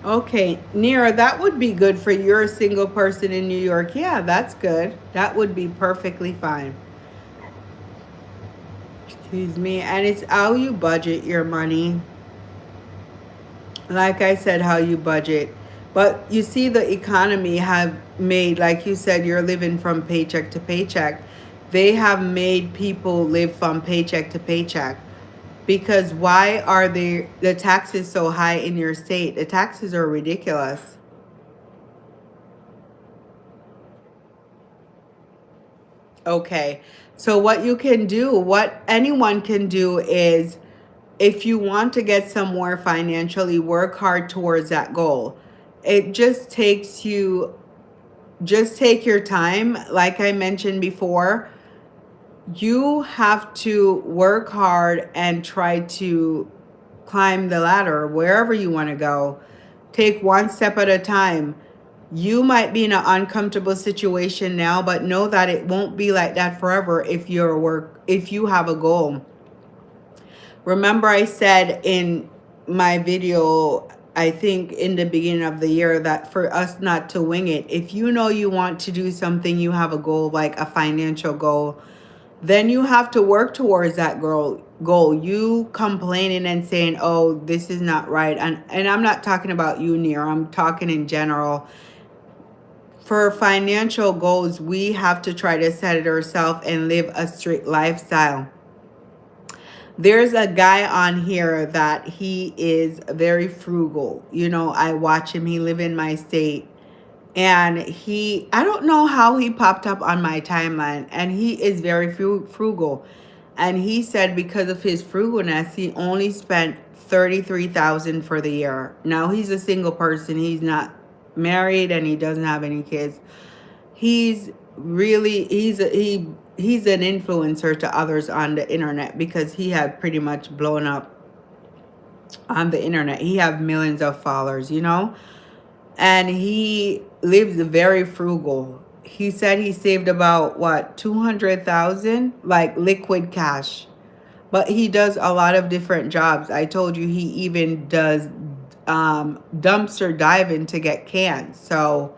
Okay, Nira, that would be good for you. You're a single person in New York. Yeah, that's good. That would be perfectly fine. Excuse me. And it's how you budget your money. Like I said, how you budget. But you see, the economy have made, like you said, you're living from paycheck to paycheck. They have made people live from paycheck to paycheck. Because why are the taxes so high in your state? The taxes are ridiculous. Okay. So what you can do, what anyone can do is if you want to get somewhere financially, work hard towards that goal. It just takes you just take your time. Like I mentioned before, you have to work hard and try to climb the ladder wherever you want to go. Take one step at a time. You might be in an uncomfortable situation now, but know that it won't be like that forever if you have a goal. Remember I said in my video, I think in the beginning of the year, that for us not to wing it. If you know you want to do something, you have a goal, like a financial goal, then you have to work towards that goal. You complaining and saying, oh, this is not right. And I'm not talking about you, Near. I'm talking in general. For financial goals, we have to try to set it ourselves and live a strict lifestyle. There's a guy on here that he is very frugal. I watch him. He live in my state. And I don't know how he popped up on my timeline. And he is very frugal. And he said because of his frugalness, he only spent 33,000 for the year. Now he's a single person. He's not married and he doesn't have any kids. He's really, he he's an influencer to others on the internet because he had pretty much blown up on the internet. He have millions of followers, you know? And he lives very frugal. He said he saved about what, 200,000 like liquid cash. But he does a lot of different jobs. I told you he even does dumpster diving to get cans. So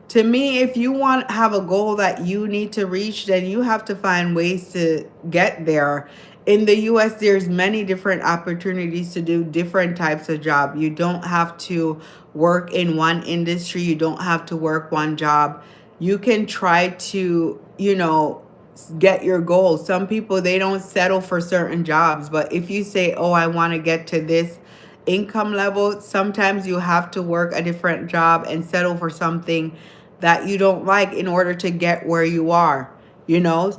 to me, if you want have a goal that you need to reach, then you have to find ways to get there. In the US, there's many different opportunities to do different types of job. You don't have to work in one industry. You don't have to work one job. You can try to, get your goals. Some people, they don't settle for certain jobs, but if you say, "Oh, I want to get to this income level," sometimes you have to work a different job and settle for something that you don't like in order to get where you are, you know?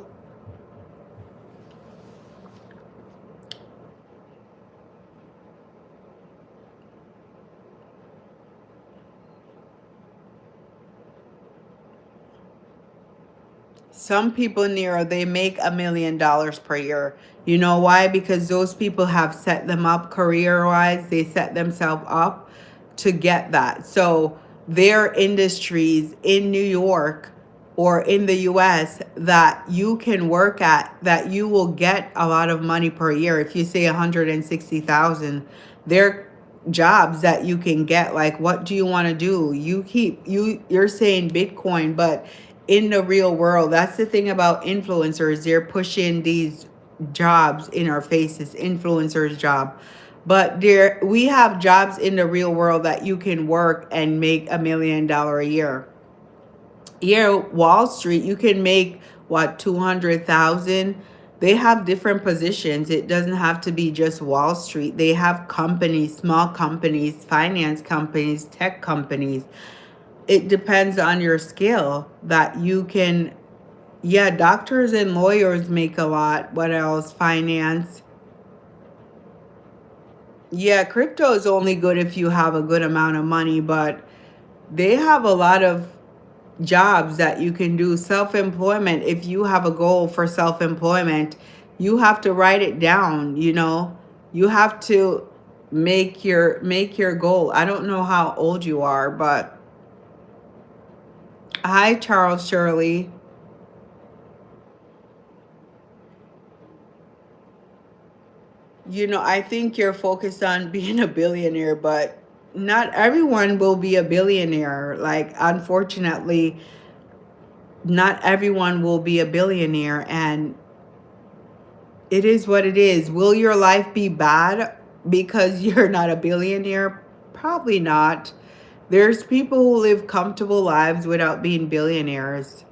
Some people, Nero, they make $1 million per year. You know why? Because those people have set them up career wise. They set themselves up to get that. So there are industries in New York or in the US that you can work at that you will get a lot of money per year. If you say 160,000, there jobs that you can get. Like, what do you want to do? You're saying Bitcoin, but in the real world, that's the thing about influencers. They're pushing these jobs in our faces, influencers job. But there we have jobs in the real world that you can work and make $1 million a year. Here, Wall Street, you can make what, 200,000. They have different positions. It doesn't have to be just Wall Street. They have companies, small companies, finance companies, tech companies. It depends on your skill that you can. Yeah, doctors and lawyers make a lot. What else? Finance. Yeah, crypto is only good if you have a good amount of money, but they have a lot of jobs that you can do. Self-employment, if you have a goal for self-employment, you have to write it down, you know. You have to make your goal. I don't know how old you are, but hi Charles Shirley. I think you're focused on being a billionaire, but not everyone will be a billionaire. Like, unfortunately, not everyone will be a billionaire, and it is what it is. Will your life be bad because you're not a billionaire? Probably not. There's people who live comfortable lives without being billionaires.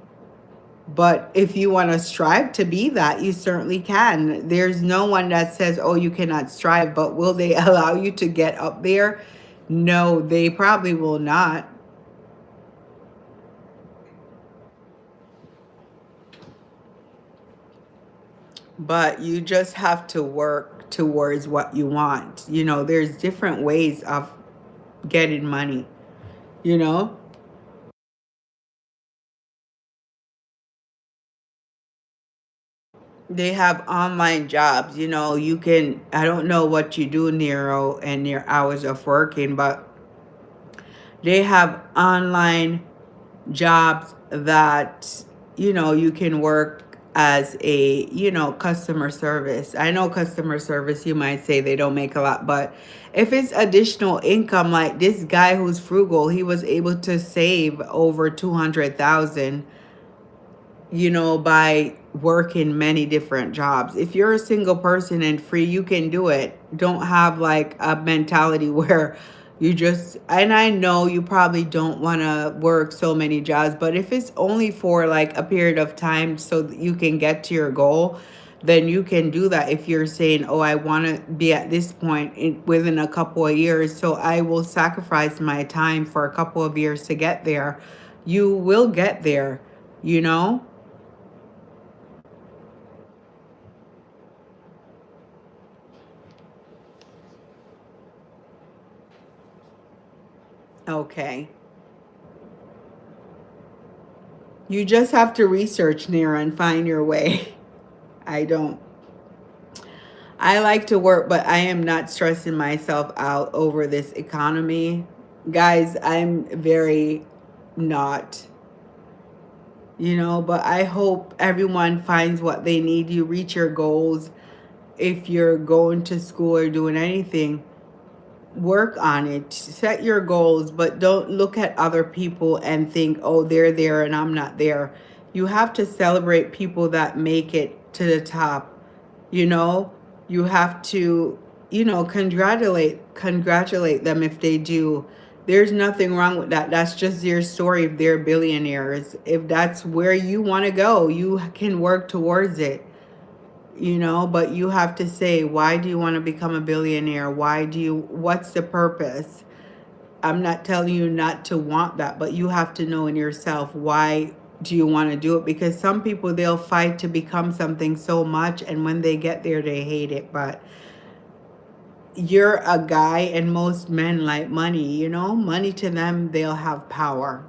But if you want to strive to be that, you certainly can. There's no one that says, "Oh, you cannot strive," but will they allow you to get up there? No, they probably will not. But you just have to work towards what you want. There's different ways of getting money, you know? They have online jobs, you can, I don't know what you do, Nero, and your hours of working, but they have online jobs that you can work as a customer service. I know customer service, you might say they don't make a lot, but if it's additional income, like this guy who's frugal, he was able to save over 200,000, by working many different jobs. If you're a single person and free, you can do it. Don't have like a mentality where and I know you probably don't want to work so many jobs, but if it's only for like a period of time so that you can get to your goal, then you can do that. If you're saying, "Oh, I want to be at this point within a couple of years, so I will sacrifice my time for a couple of years to get there," you will get there, you know? Okay. You just have to research, Nira, and find your way. I don't. I like to work, but I am not stressing myself out over this economy. Guys, I'm very not, but I hope everyone finds what they need. You reach your goals. If you're going to school or doing anything, work on it. Set your goals, but don't look at other people and think, oh, they're there and I'm not there. You have to celebrate people that make it to the top. You know, you have to, congratulate them if they do. There's nothing wrong with that. That's just their story if they're billionaires. If that's where you want to go, you can work towards it. But you have to say, why do you want to become a billionaire? What's the purpose? I'm not telling you not to want that, but you have to know in yourself, why do you want to do it? Because some people, they'll fight to become something so much, and when they get there, they hate it. But you're a guy, and most men like money, money to them, they'll have power.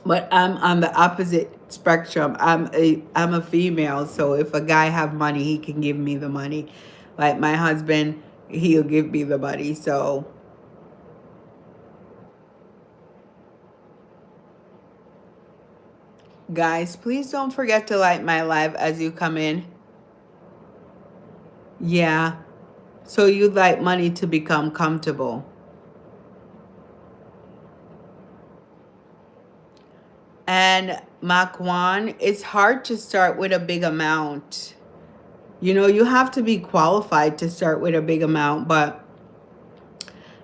But I'm on the opposite spectrum. I'm a female, so if a guy have money, he can give me the money. Like my husband, he'll give me the money. So guys, please don't forget to like my live as you come in. Yeah. So you'd like money to become comfortable. And Makwan, it's hard to start with a big amount. You have to be qualified to start with a big amount, but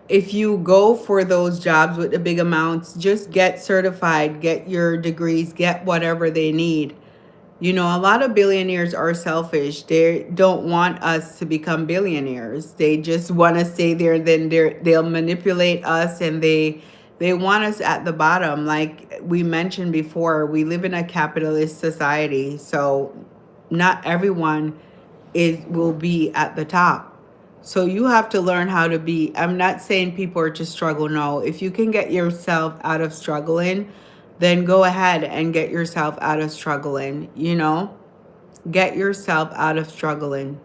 if you go for those jobs with the big amounts, just get certified, get your degrees, get whatever they need. A lot of billionaires are selfish. They don't want us to become billionaires. They just want to stay there. Then they'll manipulate us, and they want us at the bottom. Like we mentioned before, we live in a capitalist society, so not everyone will be at the top. So you have to learn how to be. I'm not saying people are to struggle. No, if you can get yourself out of struggling, then go ahead and get yourself out of struggling. Get yourself out of struggling.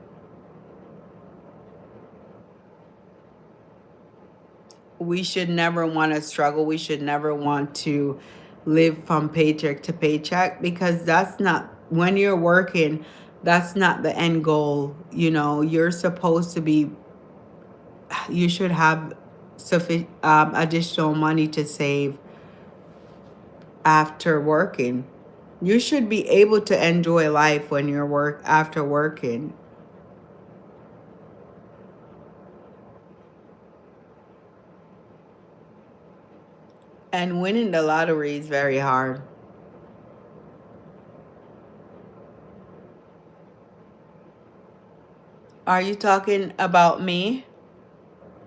We should never want to struggle. We should never want to live from paycheck to paycheck, because that's not, when you're working, that's not the end goal. You're supposed to be, you should have sufficient additional money to save after working. You should be able to enjoy life when you're after working. And winning the lottery is very hard. Are you talking about me?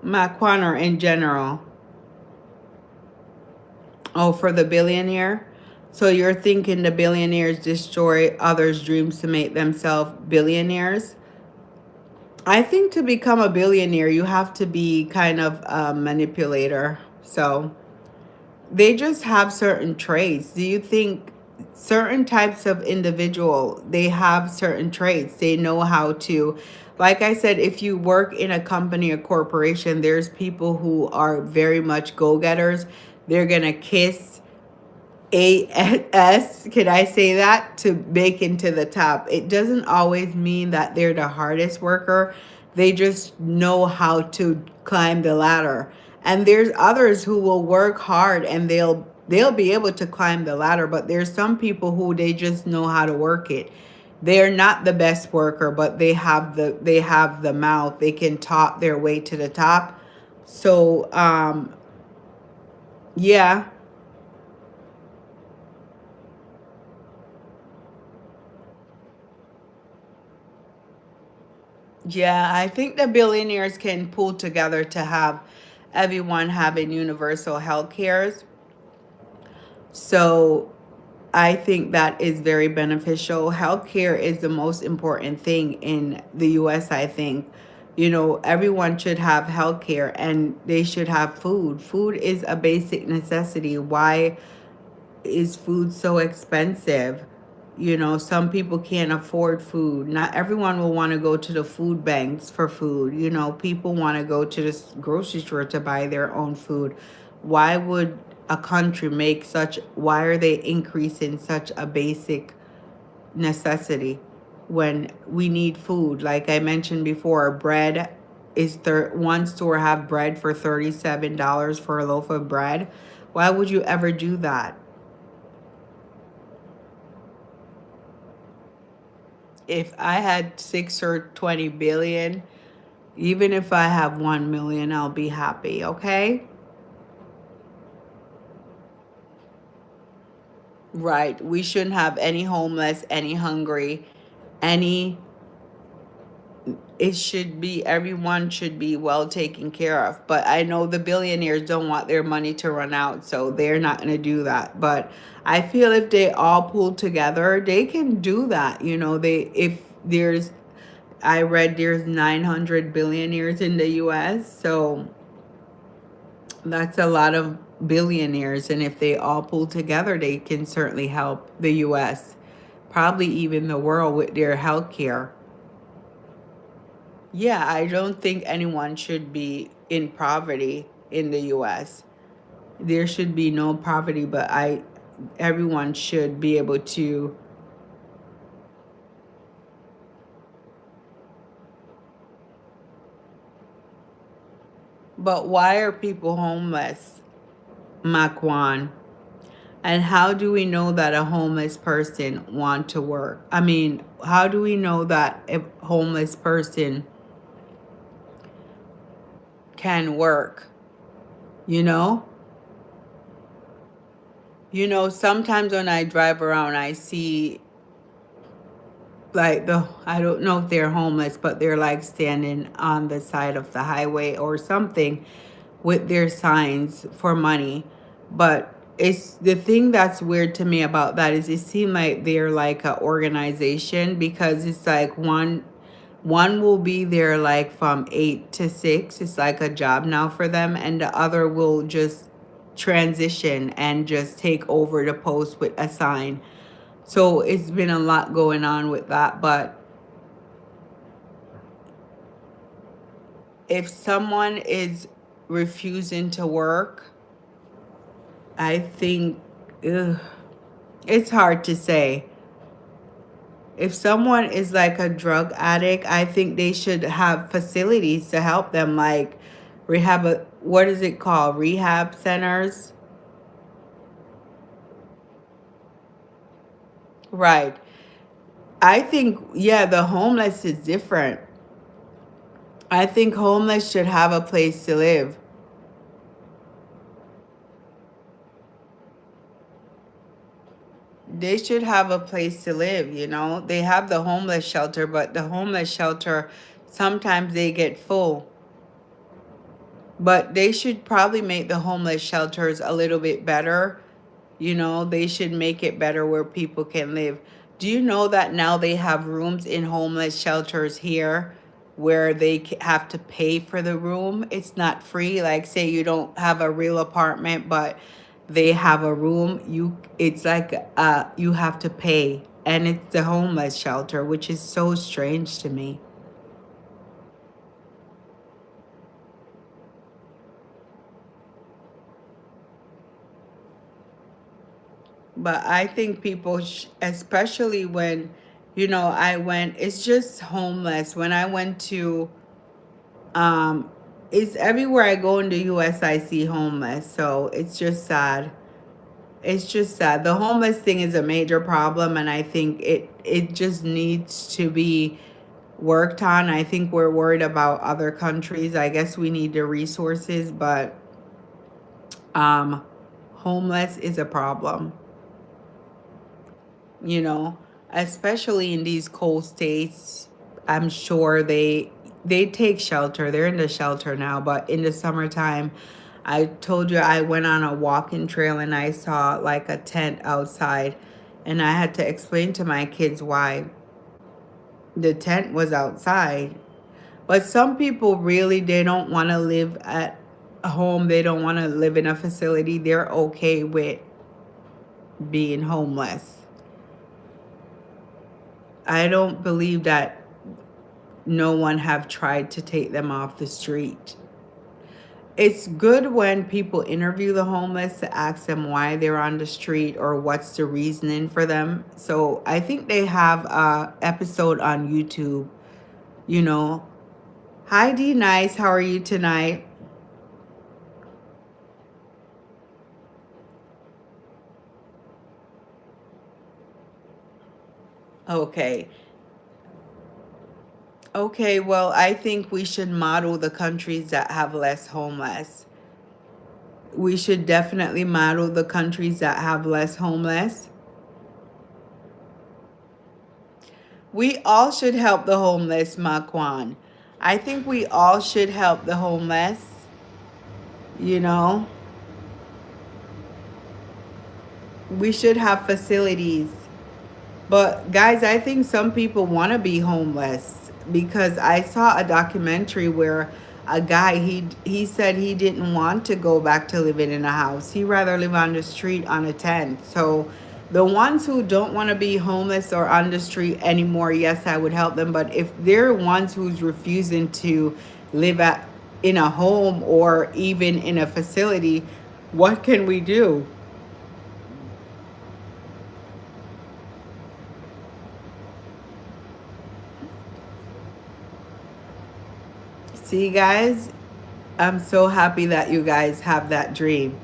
Makwan, or in general? Oh, for the billionaire? So you're thinking the billionaires destroy others' dreams to make themselves billionaires? I think to become a billionaire, you have to be kind of a manipulator. So they just have certain traits. Do you think certain types of individual, they have certain traits? They know how to, like I said, if you work in a company or corporation, there's people who are very much go-getters. They're gonna kiss AS, can I say that, to make into the top. It doesn't always mean that they're the hardest worker. They just know how to climb the ladder. And there's others who will work hard and they'll be able to climb the ladder, but there's some people who they just know how to work it. They're not the best worker, but they have the mouth. They can talk their way to the top. So yeah. Yeah, I think the billionaires can pull together to have everyone having universal health cares. So I think that is very beneficial. Healthcare is the most important thing in the US, I think. Everyone should have healthcare, and they should have food. Food is a basic necessity. Why is food so expensive? You know, some people can't afford food. Not everyone will want to go to the food banks for food. You know, people want to go to the grocery store to buy their own food. Why would a country make such, why are they increasing such a basic necessity when we need food? Like I mentioned before, bread is one store have bread for $37 for a loaf of bread. Why would you ever do that? If I had 6 or 20 billion, even if I have 1 million, I'll be happy, okay? Right. We shouldn't have any homeless, any hungry, any, it should be, everyone should be well taken care of. But I know the billionaires don't want their money to run out, so they're not going to do that. But I feel if they all pull together, they can do that. You know, they, if there's, I read there's 900 billionaires in the US, so that's a lot of billionaires. And if they all pull together, they can certainly help the US, probably even the world with their healthcare. Yeah, I don't think anyone should be in poverty in the US. There should be no poverty, but everyone should be able to. But why are people homeless, Makwan? And how do we know that a homeless person want to work? I mean, how do we know that a homeless person can work? You know? You know, sometimes when I drive around, I see like I don't know if they're homeless, but they're like standing on the side of the highway or something with their signs for money. But it's the thing that's weird to me about that is it seems like they're like a organization, because it's like one will be there like from 8 to 6. It's like a job now for them, and the other will just transition and just take over the post with a sign. So it's been a lot going on with that. But if someone is refusing to work, I think, ugh, it's hard to say. If someone is like a drug addict, I think they should have facilities to help them, like what is it called? Rehab centers? Right. I think, yeah, the homeless is different. I think homeless should have a place to live. They should have a place to live, you know? They have the homeless shelter, but the homeless shelter, sometimes they get full. But they should probably make the homeless shelters a little bit better. You know, they should make it better where people can live. Do you know that now they have rooms in homeless shelters here where they have to pay for the room? It's not free. Like, say you don't have a real apartment, but they have a room. It's like you have to pay, and it's the homeless shelter, which is so strange to me. But I think people, especially when, you know, it's just homeless. When I went to, um, it's everywhere I go in the US, I see homeless. So it's just sad. It's just sad. The homeless thing is a major problem, and I think it just needs to be worked on. I think we're worried about other countries. I guess we need the resources, but um, homeless is a problem. You know, especially in these cold states. I'm sure they take shelter. They're in the shelter now, but in the summertime, I told you I went on a walking trail and I saw like a tent outside, and I had to explain to my kids why the tent was outside. But some people really, they don't want to live at home. They don't want to live in a facility. They're okay with being homeless. I don't believe that no one have tried to take them off the street. It's good when people interview the homeless to ask them why they're on the street or what's the reasoning for them. So I think they have a episode on YouTube, you know. Hi D Nice, how are you tonight? Okay. Okay, well, I think we should model the countries that have less homeless. We should definitely model the countries that have less homeless. We all should help the homeless, Makwan. I think we all should help the homeless, you know. We should have facilities. But guys, I think some people want to be homeless because I saw a documentary where a guy he said he didn't want to go back to living in a house. He rather live on the street on a tent. So the ones who don't want to be homeless or on the street anymore, yes, I would help them. But if they're ones who's refusing to live at in a home or even in a facility, what can we do? See, guys, I'm so happy that you guys have that dream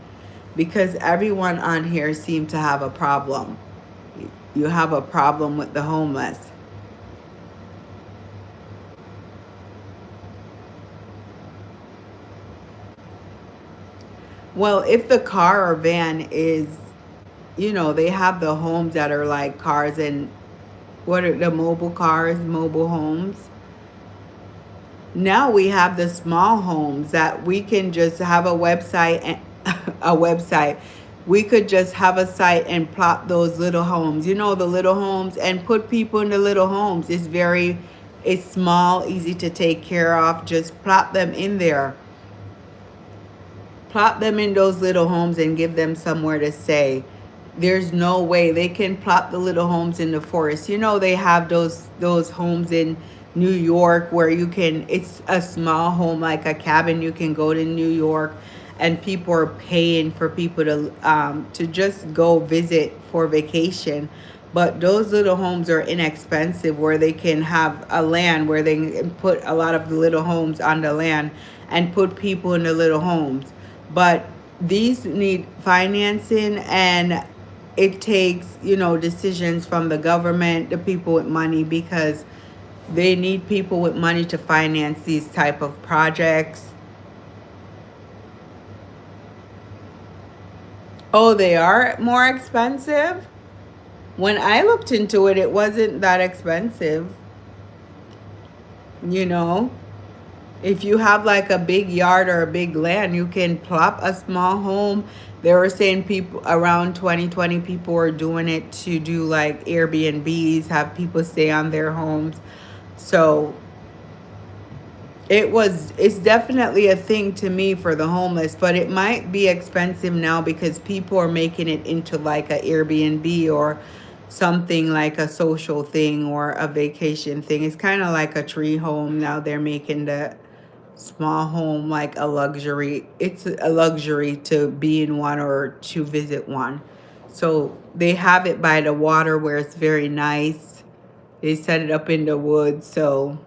because everyone on here seemed to have a problem. You have a problem with the homeless. Well, if the car or van is, they have the homes that are like cars and what are the mobile cars, mobile homes. Now we have the small homes that we can just have a website and a website. We could just have a site and plop those little homes, the little homes, and put people in the little homes. It's small, easy to take care of. Just plop them in there. Plop them in those little homes and give them somewhere to stay. There's no way they can plop the little homes in the forest. They have those homes in New York where it's a small home like a cabin. You can go to New York and people are paying for people to just go visit for vacation. But those little homes are inexpensive where they can have a land where they can put a lot of the little homes on the land and put people in the little homes. But these need financing and it takes, decisions from the government, the people with money, because they need people with money to finance these type of projects. Oh, they are more expensive? When I looked into it, it wasn't that expensive, you know? If you have like a big yard or a big land, you can plop a small home. They were saying people around 2020 people were doing it to do like Airbnbs, have people stay on their homes. So it's definitely a thing to me for the homeless, but it might be expensive now because people are making it into like a Airbnb or something like a social thing or a vacation thing. It's kind of like a tree home now. They're making the small home like a luxury. It's a luxury to be in one or to visit one. So they have it by the water where it's very nice. They set it up in the woods. So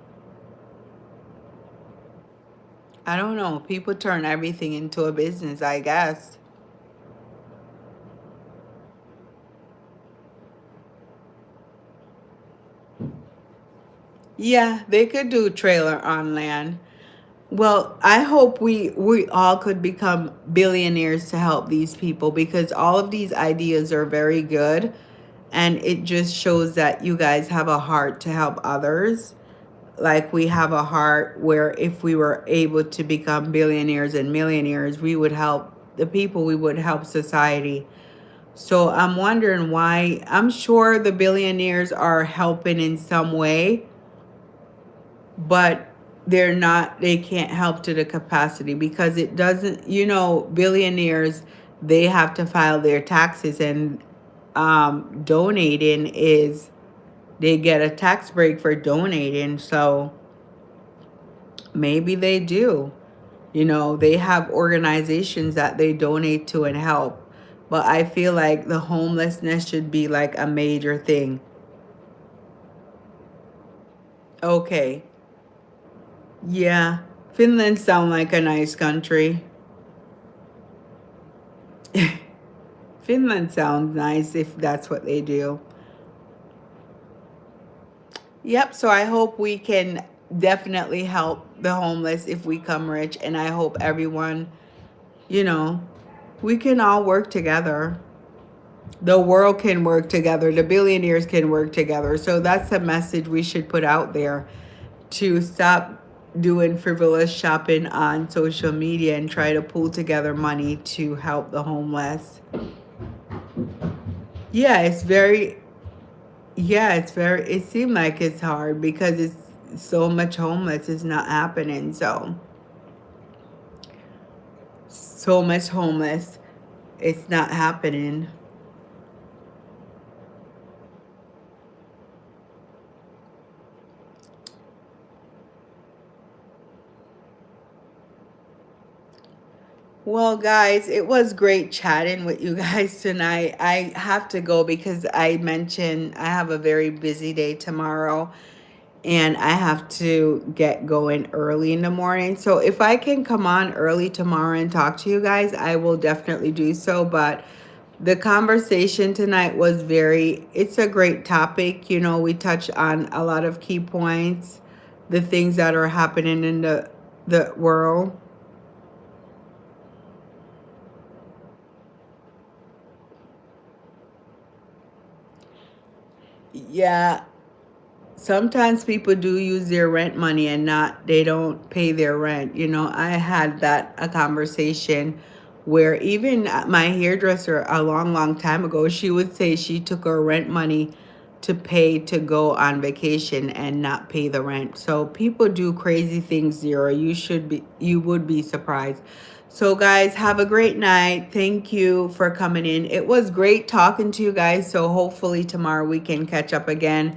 I don't know. People turn everything into a business, I guess. Yeah, they could do trailer on land. Well, I hope we all could become billionaires to help these people because all of these ideas are very good and it just shows that you guys have a heart to help others. Like we have a heart where if we were able to become billionaires and millionaires, we would help the people, we would help society. So I'm wondering why. I'm sure the billionaires are helping in some way, but they can't help to the capacity because it doesn't, billionaires, they have to file their taxes and donating is they get a tax break for donating. So maybe they do. You know, they have organizations that they donate to and help. But I feel like the homelessness should be like a major thing. Okay. Yeah. Finland sound like a nice country. Finland sounds nice if that's what they do. Yep, so I hope we can definitely help the homeless if we come rich, and I hope everyone, you know, we can all work together. The world can work together. The billionaires can work together. So that's a message we should put out there, to stop doing frivolous shopping on social media and try to pull together money to help the homeless. Yeah, it's very, yeah, it's very, it seemed like it's hard because it's so much homeless is not happening. So much homeless, it's not happening. Well, guys, it was great chatting with you guys tonight. I have to go because I mentioned I have a very busy day tomorrow and I have to get going early in the morning. So if I can come on early tomorrow and talk to you guys, I will definitely do so. But the conversation tonight was very, it's a great topic. You know, we touch on a lot of key points, the things that are happening in the world. Yeah, sometimes people do use their rent money and not, they don't pay their rent. You know, I had that a conversation where even my hairdresser a long time ago, she would say she took her rent money to pay to go on vacation and not pay the rent. So people do crazy things, Zero. You would be surprised. So guys, have a great night. Thank you for coming in. It was great talking to you guys. So hopefully tomorrow we can catch up again.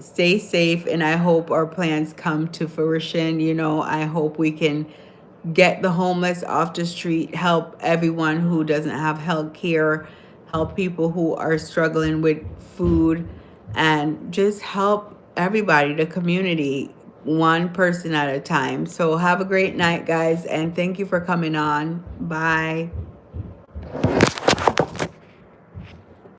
Stay safe, and I hope our plans come to fruition. You know, I hope we can get the homeless off the street, help everyone who doesn't have health care, help people who are struggling with food, and just help everybody, the community, one person at a time. So have a great night, guys, and thank you for coming on. Bye.